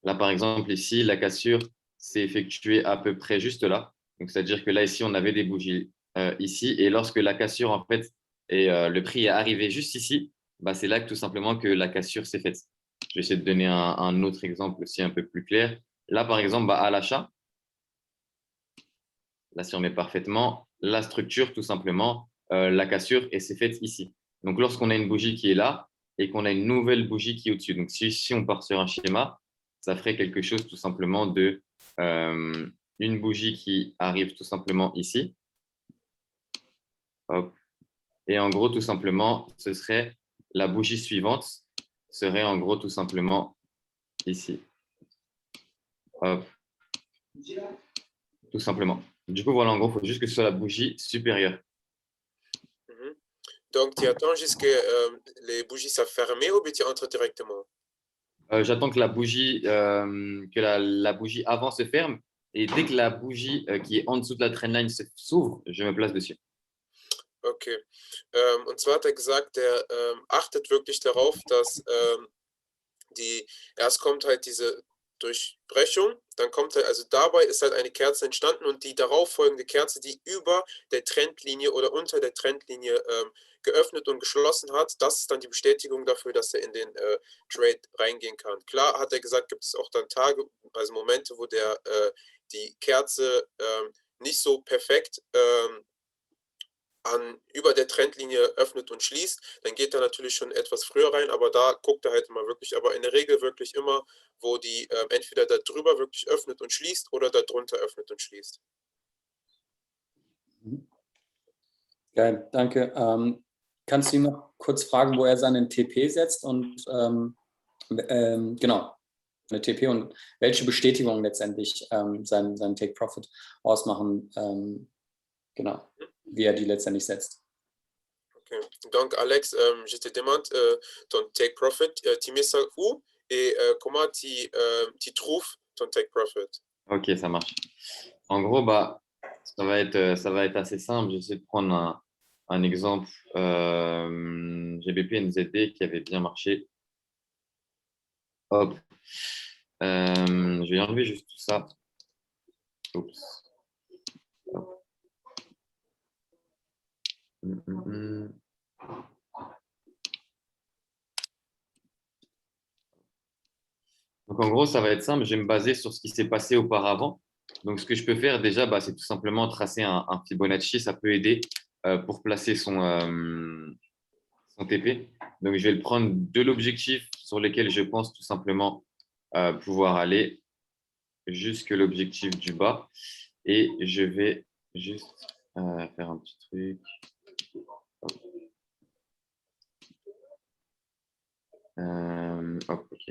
Là, par exemple, ici, la cassure s'est effectuée à peu près juste là. Donc, c'est-à-dire que là, ici, on avait des bougies ici. Et lorsque la cassure, en fait, et le prix est arrivé juste ici, bah, c'est là que tout simplement que la cassure s'est faite. Je vais essayer de donner un autre exemple aussi un peu plus clair. Là, par exemple, bah, à l'achat, là, si on met parfaitement, la structure, tout simplement, la cassure, et c'est faite ici. Donc, lorsqu'on a une bougie qui est là et qu'on a une nouvelle bougie qui est au-dessus, donc si on part sur un schéma, ça ferait quelque chose tout simplement de une bougie qui arrive tout simplement ici. Hop. Et en gros, tout simplement, ce serait la bougie suivante, serait en gros tout simplement ici. Hop. Tout simplement. Du coup, voilà, en gros, il faut juste que ce soit la bougie supérieure. Mhm. Donc, tu attends jusqu'à les bougies soient fermées ou bien tu entres directement? J'attends que la bougie, la bougie avant se ferme. Et dès que la bougie qui est en dessous de la trendline s'ouvre, je me place dessus. Okay. Und zwar hat er gesagt, der achtet wirklich darauf, dass erst kommt halt diese Durchbrechung, dann kommt halt, also dabei ist halt eine Kerze entstanden und die darauffolgende Kerze, die über der Trendlinie oder unter der Trendlinie geöffnet und geschlossen hat, das ist dann die Bestätigung dafür, dass er in den Trade reingehen kann. Klar, hat er gesagt, gibt es auch dann Tage, also Momente, wo die Kerze nicht so perfekt über der Trendlinie öffnet und schließt, dann geht er natürlich schon etwas früher rein, aber da guckt er halt immer wirklich, aber in der Regel wirklich immer, wo die entweder da drüber wirklich öffnet und schließt oder da drunter öffnet und schließt. Geil, danke. Kannst du ihn noch kurz fragen, wo er seinen TP setzt und genau, eine TP und welche Bestätigung letztendlich sein Take Profit ausmachen, genau, wie er die letztendlich setzt. Ok. Donc, Alex, je te demande ton take profit. Tu mets ça où et comment tu trouves ton take profit? Ok, ça marche. En gros, bah, ça va être assez simple. J'essaie de prendre un exemple GBP NZD qui avait bien marché. Hop. Je vais enlever juste tout ça. Oups. Hop. Donc, en gros, ça va être simple. Je vais me baser sur ce qui s'est passé auparavant. Donc, ce que je peux faire déjà, bah, c'est tout simplement tracer un Fibonacci. Ça peut aider pour placer son TP. Donc, je vais le prendre de l'objectif sur lequel je pense tout simplement pouvoir aller jusque l'objectif du bas. Et je vais juste faire un petit truc. Hop, ok.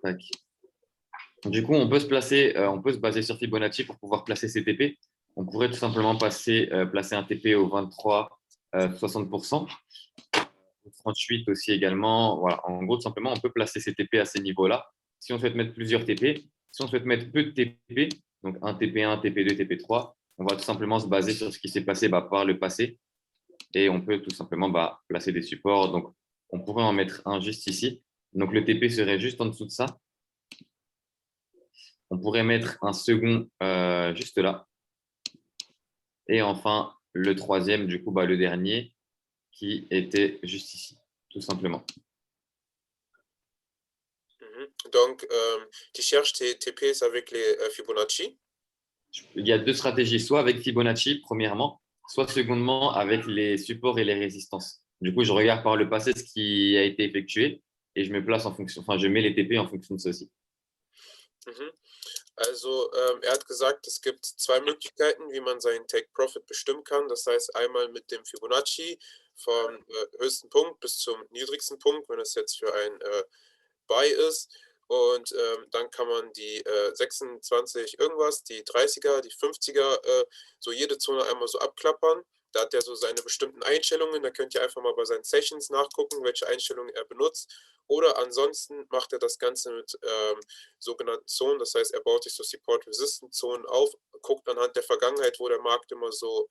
Tac. Du coup, on peut se baser sur Fibonacci pour pouvoir placer ses TP. On pourrait tout simplement placer un TP au 23, 60%, au 38 aussi également. Voilà. En gros, tout simplement, on peut placer ses TP à ces niveaux-là. Si on souhaite mettre plusieurs TP, si on souhaite mettre peu de TP, donc un TP1, TP2, TP3, on va tout simplement se baser sur ce qui s'est passé par le passé et on peut tout simplement placer des supports. Donc, on pourrait en mettre un juste ici. Donc, le TP serait juste en dessous de ça. On pourrait mettre un second juste là. Et enfin, le troisième, du coup, le dernier, qui était juste ici, tout simplement. Donc, tu cherches tes TPs avec les Fibonacci. Il y a deux stratégies, soit avec Fibonacci, premièrement, soit secondement avec les supports et les résistances. Du coup, je regarde par le passé ce qui a été effectué et je me place en fonction, je mets les TP en fonction de ceci. Also, hat gesagt, es gibt zwei Möglichkeiten, wie man seinen Take-Profit bestimmen kann. Das heißt, einmal mit dem Fibonacci vom höchsten Punkt bis zum niedrigsten Punkt, wenn es jetzt für ein Buy ist. Und dann kann man die 26 irgendwas, die 30er, die 50er, so jede Zone einmal so abklappern. Da hat er so seine bestimmten Einstellungen. Da könnt ihr einfach mal bei seinen Sessions nachgucken, welche Einstellungen er benutzt. Oder ansonsten macht er das Ganze mit sogenannten Zonen. Das heißt, er baut sich so Support-Resistant-Zonen auf, guckt anhand der Vergangenheit, wo der Markt immer so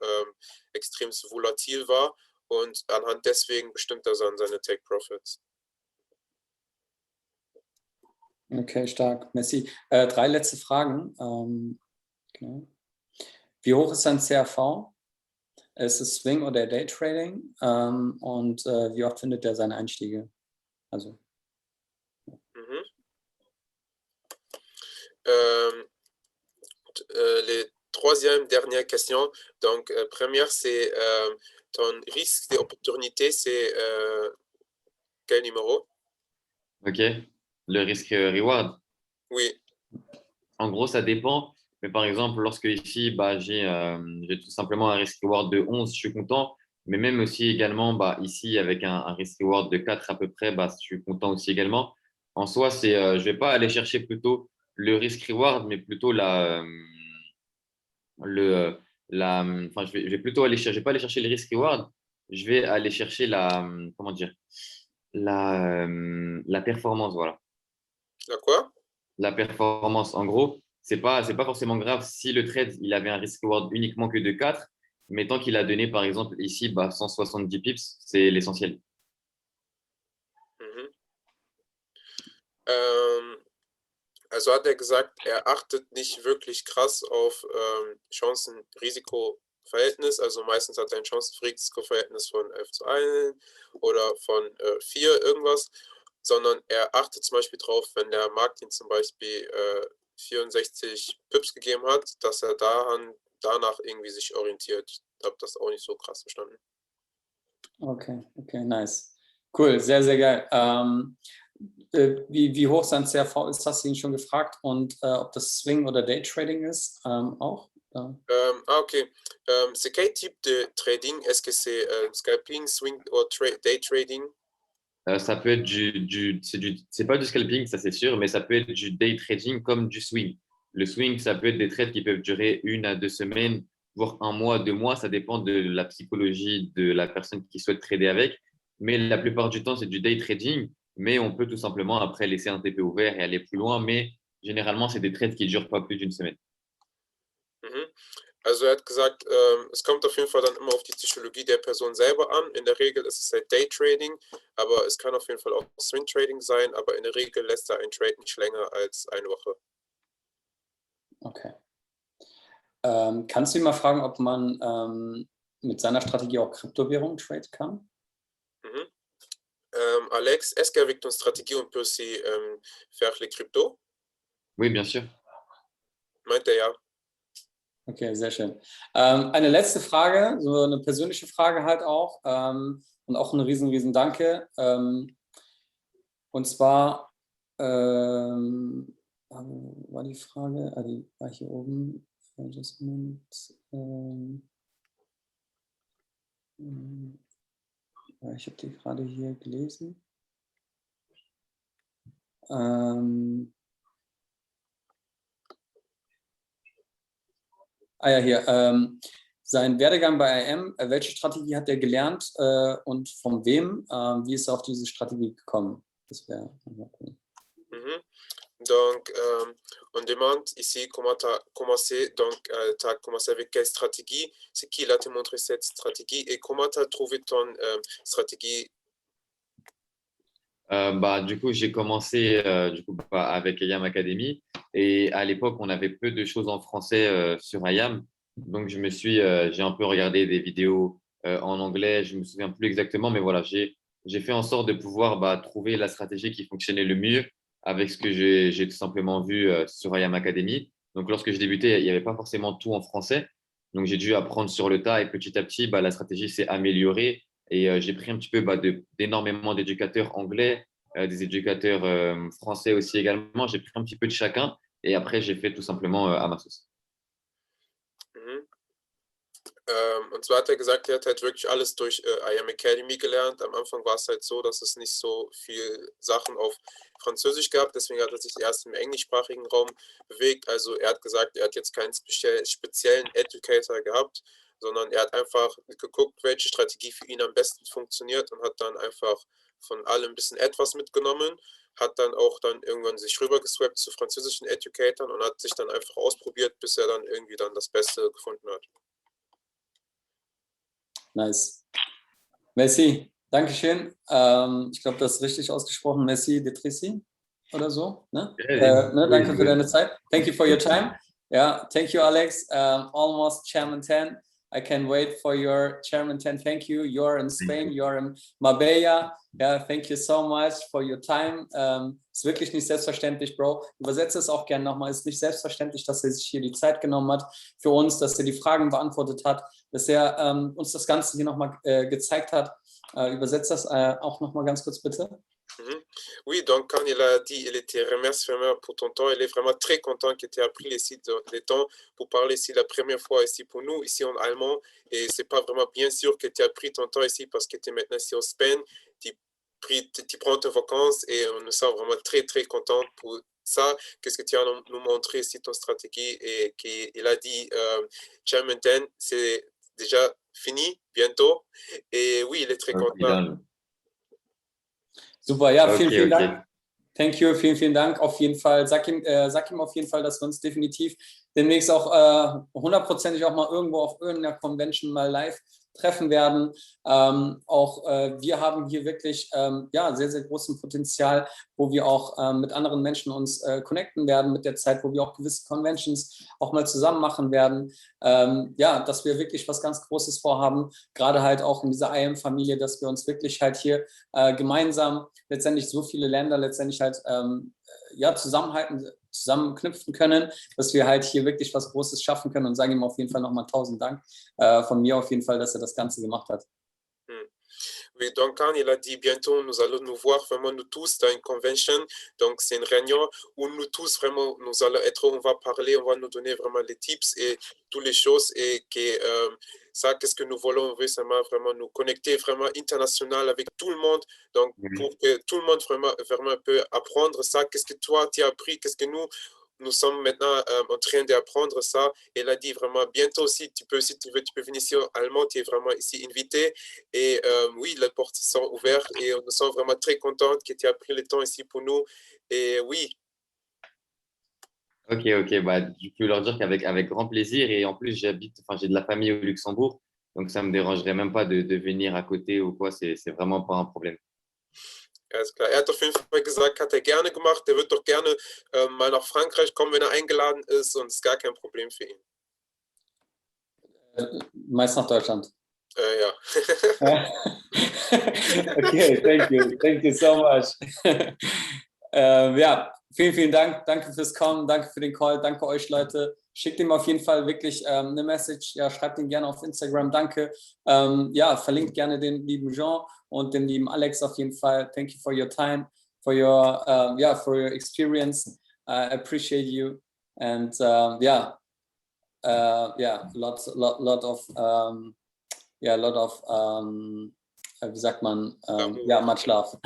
extrem volatil war. Und anhand deswegen bestimmt er dann seine Take-Profits. Okay, stark. Merci. 3 letzte Fragen. Okay. Wie hoch ist dein CRV? Ist es Swing oder Daytrading? Und wie oft findet er seine Einstiege? Also. Les troisième, dernière question. Donc, première, c'est ton risque d'opportunité, c'est quel numéro? OK. Le risque-reward? Oui. En gros, ça dépend. Mais par exemple, lorsque ici, j'ai tout simplement un risk-reward de 11, je suis content. Mais même aussi également, ici, avec un risk-reward de 4 à peu près, je suis content aussi également. En soi, je ne vais pas aller chercher plutôt le risk-reward, mais plutôt je vais plutôt je vais pas aller chercher le risk-reward. Je vais aller chercher comment dire, la performance, voilà. La quoi? La performance. En gros, c'est pas forcément grave si le trade il avait un risk reward uniquement que de 4, mais tant qu'il a donné par exemple ici 170 pips, c'est l'essentiel. Also hat er gesagt, er achtet nicht wirklich krass auf Chancen-Risiko-Verhältnis. Also meistens hat er ein Chancen-Risiko-Verhältnis von 11:1 oder von 4 irgendwas, sondern er achtet zum Beispiel drauf, wenn der Markt ihn zum Beispiel 64 Pips gegeben hat, dass er danach irgendwie sich orientiert. Ich habe das auch nicht so krass verstanden. Okay, nice. Cool, sehr, sehr geil. Wie hoch sein CRV ist, hast du ihn schon gefragt, und ob das Swing oder Daytrading ist, auch? Ok. C'est quel type de trading? Est-ce que c'est scalping, swing ou day trading? Ça peut être c'est pas du scalping, ça c'est sûr, mais ça peut être du day trading comme du swing. Le swing, ça peut être des trades qui peuvent durer 1 à 2 semaines, voire 1 mois, 2 mois. Ça dépend de la psychologie de la personne qui souhaite trader avec. Mais la plupart du temps, c'est du day trading. Mais on peut tout simplement après laisser un TP ouvert et aller plus loin. Mais généralement, c'est des trades qui ne durent pas plus d'1 semaine. Also er hat gesagt, es kommt auf jeden Fall dann immer auf die Psychologie der Person selber an. In der Regel ist es halt Daytrading, aber es kann auf jeden Fall auch Swing Trading sein, aber in der Regel lässt er ein Trade nicht länger als 1 Woche. Okay. Kannst du ihn mal fragen, ob man mit seiner Stratégie auch Kryptowährungen traden kann? Alex, est-ce qu'avec ton stratégie, on peut aussi faire les cryptos? Oui, bien sûr. Meint er ja. Okay, sehr schön. Eine letzte Frage, so eine persönliche Frage halt auch, und auch ein riesen Danke. Und zwar war die Frage, die war hier oben. Ich habe die gerade hier gelesen. Hier. Sein Werdegang bei IM, welche Strategie hat er gelernt und von wem? Wie ist er auf diese Strategie gekommen? Das wäre cool. Donc, on demande ici comment tu as commencé. Donc, tu as commencé avec quelle stratégie? C'est qui là t'a montré cette stratégie et comment tu as trouvé ton stratégie? Du coup, j'ai commencé avec IAM Academy et à l'époque, on avait peu de choses en français sur IAM. Donc, j'ai un peu regardé des vidéos en anglais. Je me souviens plus exactement, mais voilà, j'ai fait en sorte de pouvoir trouver la stratégie qui fonctionnait le mieux avec ce que j'ai tout simplement vu sur IAM Academy. Donc, lorsque je débutais, il n'y avait pas forcément tout en français. Donc, j'ai dû apprendre sur le tas et petit à petit, la stratégie s'est améliorée. Et j'ai pris un petit peu d'énormément d'éducateurs anglais, des éducateurs français aussi également. J'ai pris un petit peu de chacun et après, j'ai fait tout simplement à ma sauce. Mhm. Und zwar hat er gesagt, er hat halt wirklich alles durch IAM Academy gelernt. Am Anfang war es halt so, dass es nicht so viel Sachen auf Französisch gab, deswegen hat er sich erst im englischsprachigen Raum bewegt. Also er hat gesagt, er hat jetzt keinen speziellen Educator gehabt, sondern er hat einfach geguckt, welche Strategie für ihn am besten funktioniert und hat dann einfach von allem ein bisschen etwas mitgenommen, hat dann auch dann irgendwann sich rübergeswappt zu französischen Educatoren und hat sich dann einfach ausprobiert, bis er dann irgendwie dann das Beste gefunden hat. Nice. Messi, Dankeschön. Ich glaube, das ist richtig ausgesprochen. Messi Detrisi oder so. Ne? Danke für deine Zeit. Thank you for your time. Yeah, thank you, Alex. Almost Chairman 10. I can't wait for your Chairman 10. Thank you. You're in Spain, you're in Marbella. Yeah, thank you so much for your time. Ist wirklich nicht selbstverständlich, Bro. Übersetze es auch gerne nochmal. Ist nicht selbstverständlich, dass er sich hier die Zeit genommen hat für uns, dass er die Fragen beantwortet hat, dass er uns das Ganze hier nochmal gezeigt hat. Übersetzt das auch nochmal ganz kurz, bitte. Oui, donc quand il a dit, il était remercié vraiment pour ton temps, il est vraiment très content que tu aies pris les temps pour parler ici la première fois ici pour nous, ici en allemand. Et c'est pas vraiment bien sûr que tu as pris ton temps ici parce que tu es maintenant ici en Espagne, tu prends tes vacances et on nous sent vraiment très très content pour ça. Qu'est-ce que tu as nous montré ici ton stratégie et qu'il a dit, Chairman 10, c'est déjà fini bientôt. Et oui, il est très content. Super, ja, vielen Dank. Thank you, vielen Dank. Auf jeden Fall, sag ihm auf jeden Fall, dass wir uns definitiv demnächst auch hundertprozentig auch mal irgendwo auf irgendeiner Convention mal live treffen werden. Wir haben hier wirklich sehr, sehr großen Potenzial, wo wir auch mit anderen Menschen uns connecten werden mit der Zeit, wo wir auch gewisse Conventions auch mal zusammen machen werden. Dass wir wirklich was ganz Großes vorhaben, gerade halt auch in dieser IAM-Familie, dass wir uns wirklich halt hier gemeinsam letztendlich so viele Länder letztendlich halt zusammenhalten, zusammenknüpfen können, dass wir halt hier wirklich was Großes schaffen können und sagen ihm auf jeden Fall nochmal 1000 Dank von mir auf jeden Fall, dass er das Ganze gemacht hat. Oui, donc quand il a dit bientôt, nous allons nous voir vraiment nous tous dans une convention. Donc c'est une réunion où nous tous vraiment, nous allons être, on va parler, on va nous donner vraiment les tips et toutes les choses et que ça, qu'est-ce que nous voulons, on veut vraiment nous connecter vraiment international avec tout le monde. Donc pour que tout le monde vraiment peut apprendre ça, qu'est-ce que toi tu as appris, qu'est-ce que nous sommes maintenant en train d'apprendre ça. Elle a dit vraiment bientôt aussi, tu peux venir ici en allemand, tu es vraiment ici invité. Et oui, les portes sont ouvertes et nous sommes vraiment très contents que tu aies pris le temps ici pour nous. Et oui. Ok, je peux leur dire avec grand plaisir. Et en plus, j'ai de la famille au Luxembourg. Donc, ça ne me dérangerait même pas de venir à côté ou quoi. C'est vraiment pas un problème. Alles klar. Er hat auf jeden Fall gesagt, hat er gerne gemacht. Er wird doch gerne mal nach Frankreich kommen, wenn er eingeladen ist und es ist gar kein Problem für ihn. Meist nach Deutschland. Ja. Okay, thank you so much. Vielen Dank. Danke fürs Kommen, danke für den Call, danke euch Leute. Schickt ihm auf jeden Fall wirklich eine Message, schreibt ihn gerne auf Instagram, danke. Verlinkt gerne den lieben Jean und den lieben Alex auf jeden Fall. Thank you for your time, for your experience. I appreciate you and lot of wie sagt man, much love.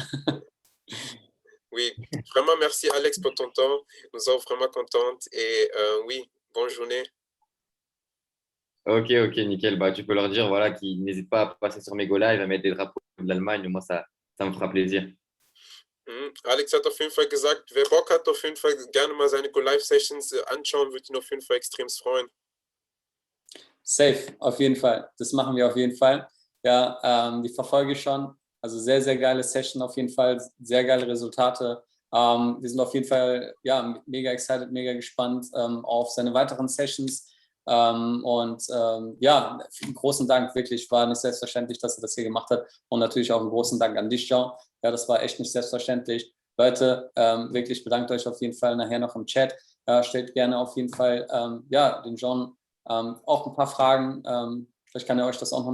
Oui, vraiment merci Alex pour ton temps. Nous sommes vraiment contentes et oui, bonne journée. Ok, nickel. Tu peux leur dire qu'ils n'hésitent pas à passer sur mes go live, à mettre des drapeaux de l'Allemagne. Moi, ça me fera plaisir. Alex hat auf jeden Fall gesagt, wer Bock hat, auf jeden Fall gerne mal seine Go-Live-Sessions anschauen, würde ihn auf jeden Fall extrem freuen. Safe, auf jeden Fall. Das machen wir auf jeden Fall. Ja, die verfolge ich schon. Also sehr, sehr geile Session auf jeden Fall, sehr geile Resultate. Wir sind auf jeden Fall ja, mega excited, mega gespannt auf seine weiteren Sessions. Ja, vielen großen Dank, wirklich. War nicht selbstverständlich, dass er das hier gemacht hat. Und natürlich auch einen großen Dank an dich, Jean. Ja, das war echt nicht selbstverständlich. Leute, wirklich bedankt euch auf jeden Fall nachher noch im Chat. Stellt gerne auf jeden Fall ja, den Jean auch ein paar Fragen. Vielleicht kann er euch das auch noch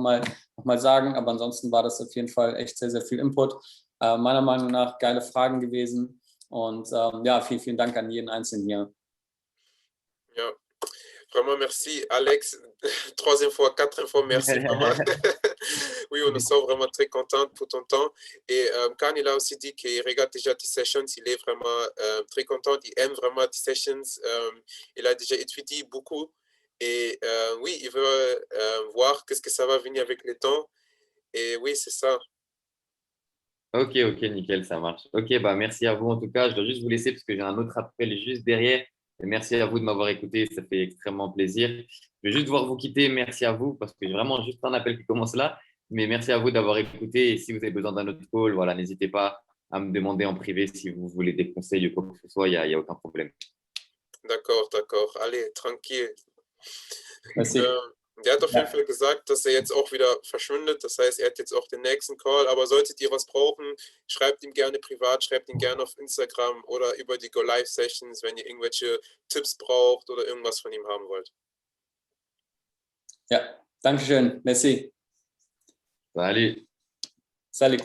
mal sagen, aber ansonsten war das auf jeden Fall echt sehr, sehr viel Input. Meiner Meinung nach geile Fragen gewesen und ja, vielen, vielen Dank an jeden Einzelnen hier. Ja, vraiment merci Alex, troisième fois, quatrième fois, merci vraiment. Oui, on nous sent vraiment très contents pour ton temps. Et Khan, il a aussi dit qu'il regarde déjà tes sessions, il est vraiment très content, il aime vraiment tes sessions, il a déjà étudié beaucoup. Et oui, il veut voir qu'est-ce que ça va venir avec le temps. Et oui, c'est ça. Ok, ok, nickel, ça marche. Ok, bah merci à vous en tout cas. Je dois juste vous laisser parce que j'ai un autre appel juste derrière. Et merci à vous de m'avoir écouté, ça fait extrêmement plaisir. Je vais juste devoir vous quitter. Merci à vous parce que j'ai vraiment juste un appel qui commence là. Mais merci à vous d'avoir écouté. Et si vous avez besoin d'un autre call, voilà, n'hésitez pas à me demander en privé si vous voulez des conseils ou quoi que ce soit. Il y a aucun problème. D'accord, d'accord. Allez, tranquille. Merci. Der hat auf jeden Fall gesagt, dass er jetzt auch wieder verschwindet. Das heißt, er hat jetzt auch den nächsten Call. Aber solltet ihr was brauchen, schreibt ihm gerne privat, schreibt ihn gerne auf Instagram oder über die Go-Live-Sessions, wenn ihr irgendwelche Tipps braucht oder irgendwas von ihm haben wollt. Ja, danke schön. Merci. Salut. Salut.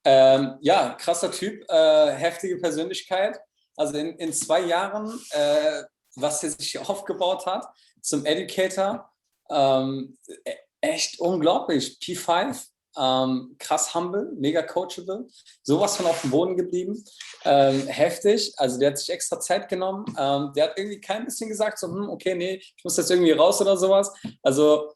Ja, krasser Typ, heftige Persönlichkeit. Also in 2 Jahren, was er sich hier aufgebaut hat, zum Educator, echt unglaublich. P5, krass humble, mega coachable, sowas von auf dem Boden geblieben, heftig. Also der hat sich extra Zeit genommen. Der hat irgendwie kein bisschen gesagt, so, okay, nee, ich muss jetzt irgendwie raus oder sowas. Also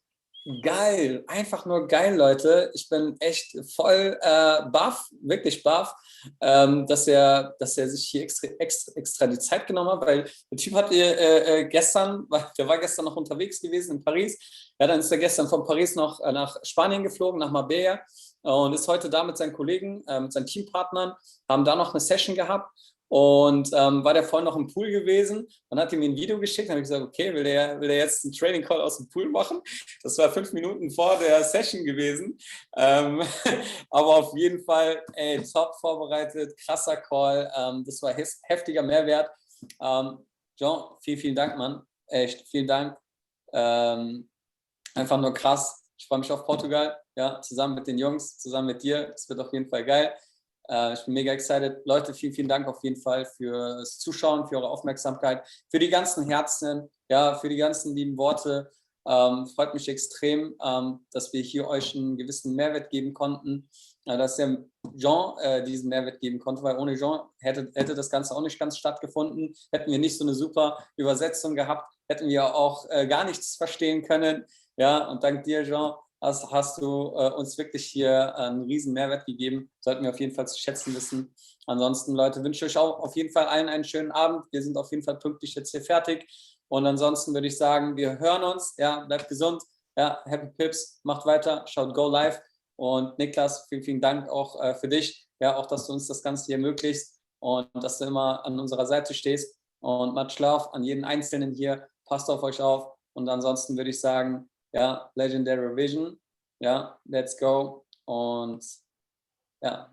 geil, einfach nur geil, Leute. Ich bin echt voll baff, wirklich baff, dass er sich hier extra die Zeit genommen hat, weil der Typ hat gestern, der war gestern noch unterwegs gewesen in Paris. Ja, dann ist er gestern von Paris noch nach Spanien geflogen, nach Marbella und ist heute da mit seinen Kollegen, mit seinen Teampartnern, haben da noch eine Session gehabt. Und war der vorhin noch im Pool gewesen und hat ihm ein Video geschickt. Dann habe ich gesagt, okay, will der jetzt einen Training Call aus dem Pool machen? Das war 5 Minuten vor der Session gewesen. Aber auf jeden Fall, ey, top vorbereitet, krasser Call. Das war heftiger Mehrwert. Jean, vielen, vielen Dank, Mann. Echt, vielen Dank. Einfach nur krass. Ich freue mich auf Portugal, ja, zusammen mit den Jungs, zusammen mit dir. Es wird auf jeden Fall geil. Ich bin mega excited. Leute, vielen, vielen Dank auf jeden Fall fürs Zuschauen, für eure Aufmerksamkeit, für die ganzen Herzen, ja, für die ganzen lieben Worte. Freut mich extrem, dass wir hier euch einen gewissen Mehrwert geben konnten, dass der Jean diesen Mehrwert geben konnte, weil ohne Jean hätte das Ganze auch nicht ganz stattgefunden. Hätten wir nicht so eine super Übersetzung gehabt, hätten wir auch gar nichts verstehen können. Ja, und dank dir, Jean, hast du uns wirklich hier einen riesen Mehrwert gegeben. Sollten wir auf jeden Fall zu schätzen wissen. Ansonsten, Leute, wünsche ich euch auch auf jeden Fall allen einen schönen Abend. Wir sind auf jeden Fall pünktlich jetzt hier fertig. Und ansonsten würde ich sagen, wir hören uns. Ja, bleibt gesund. Ja, Happy Pips, macht weiter, schaut Go Live. Und Niklas, vielen, vielen Dank auch für dich. Ja, auch, dass du uns das Ganze hier ermöglicht und dass du immer an unserer Seite stehst. Und much love an jeden Einzelnen hier. Passt auf euch auf. Und ansonsten würde ich sagen, ja, Legendary Vision, ja, let's go und ja.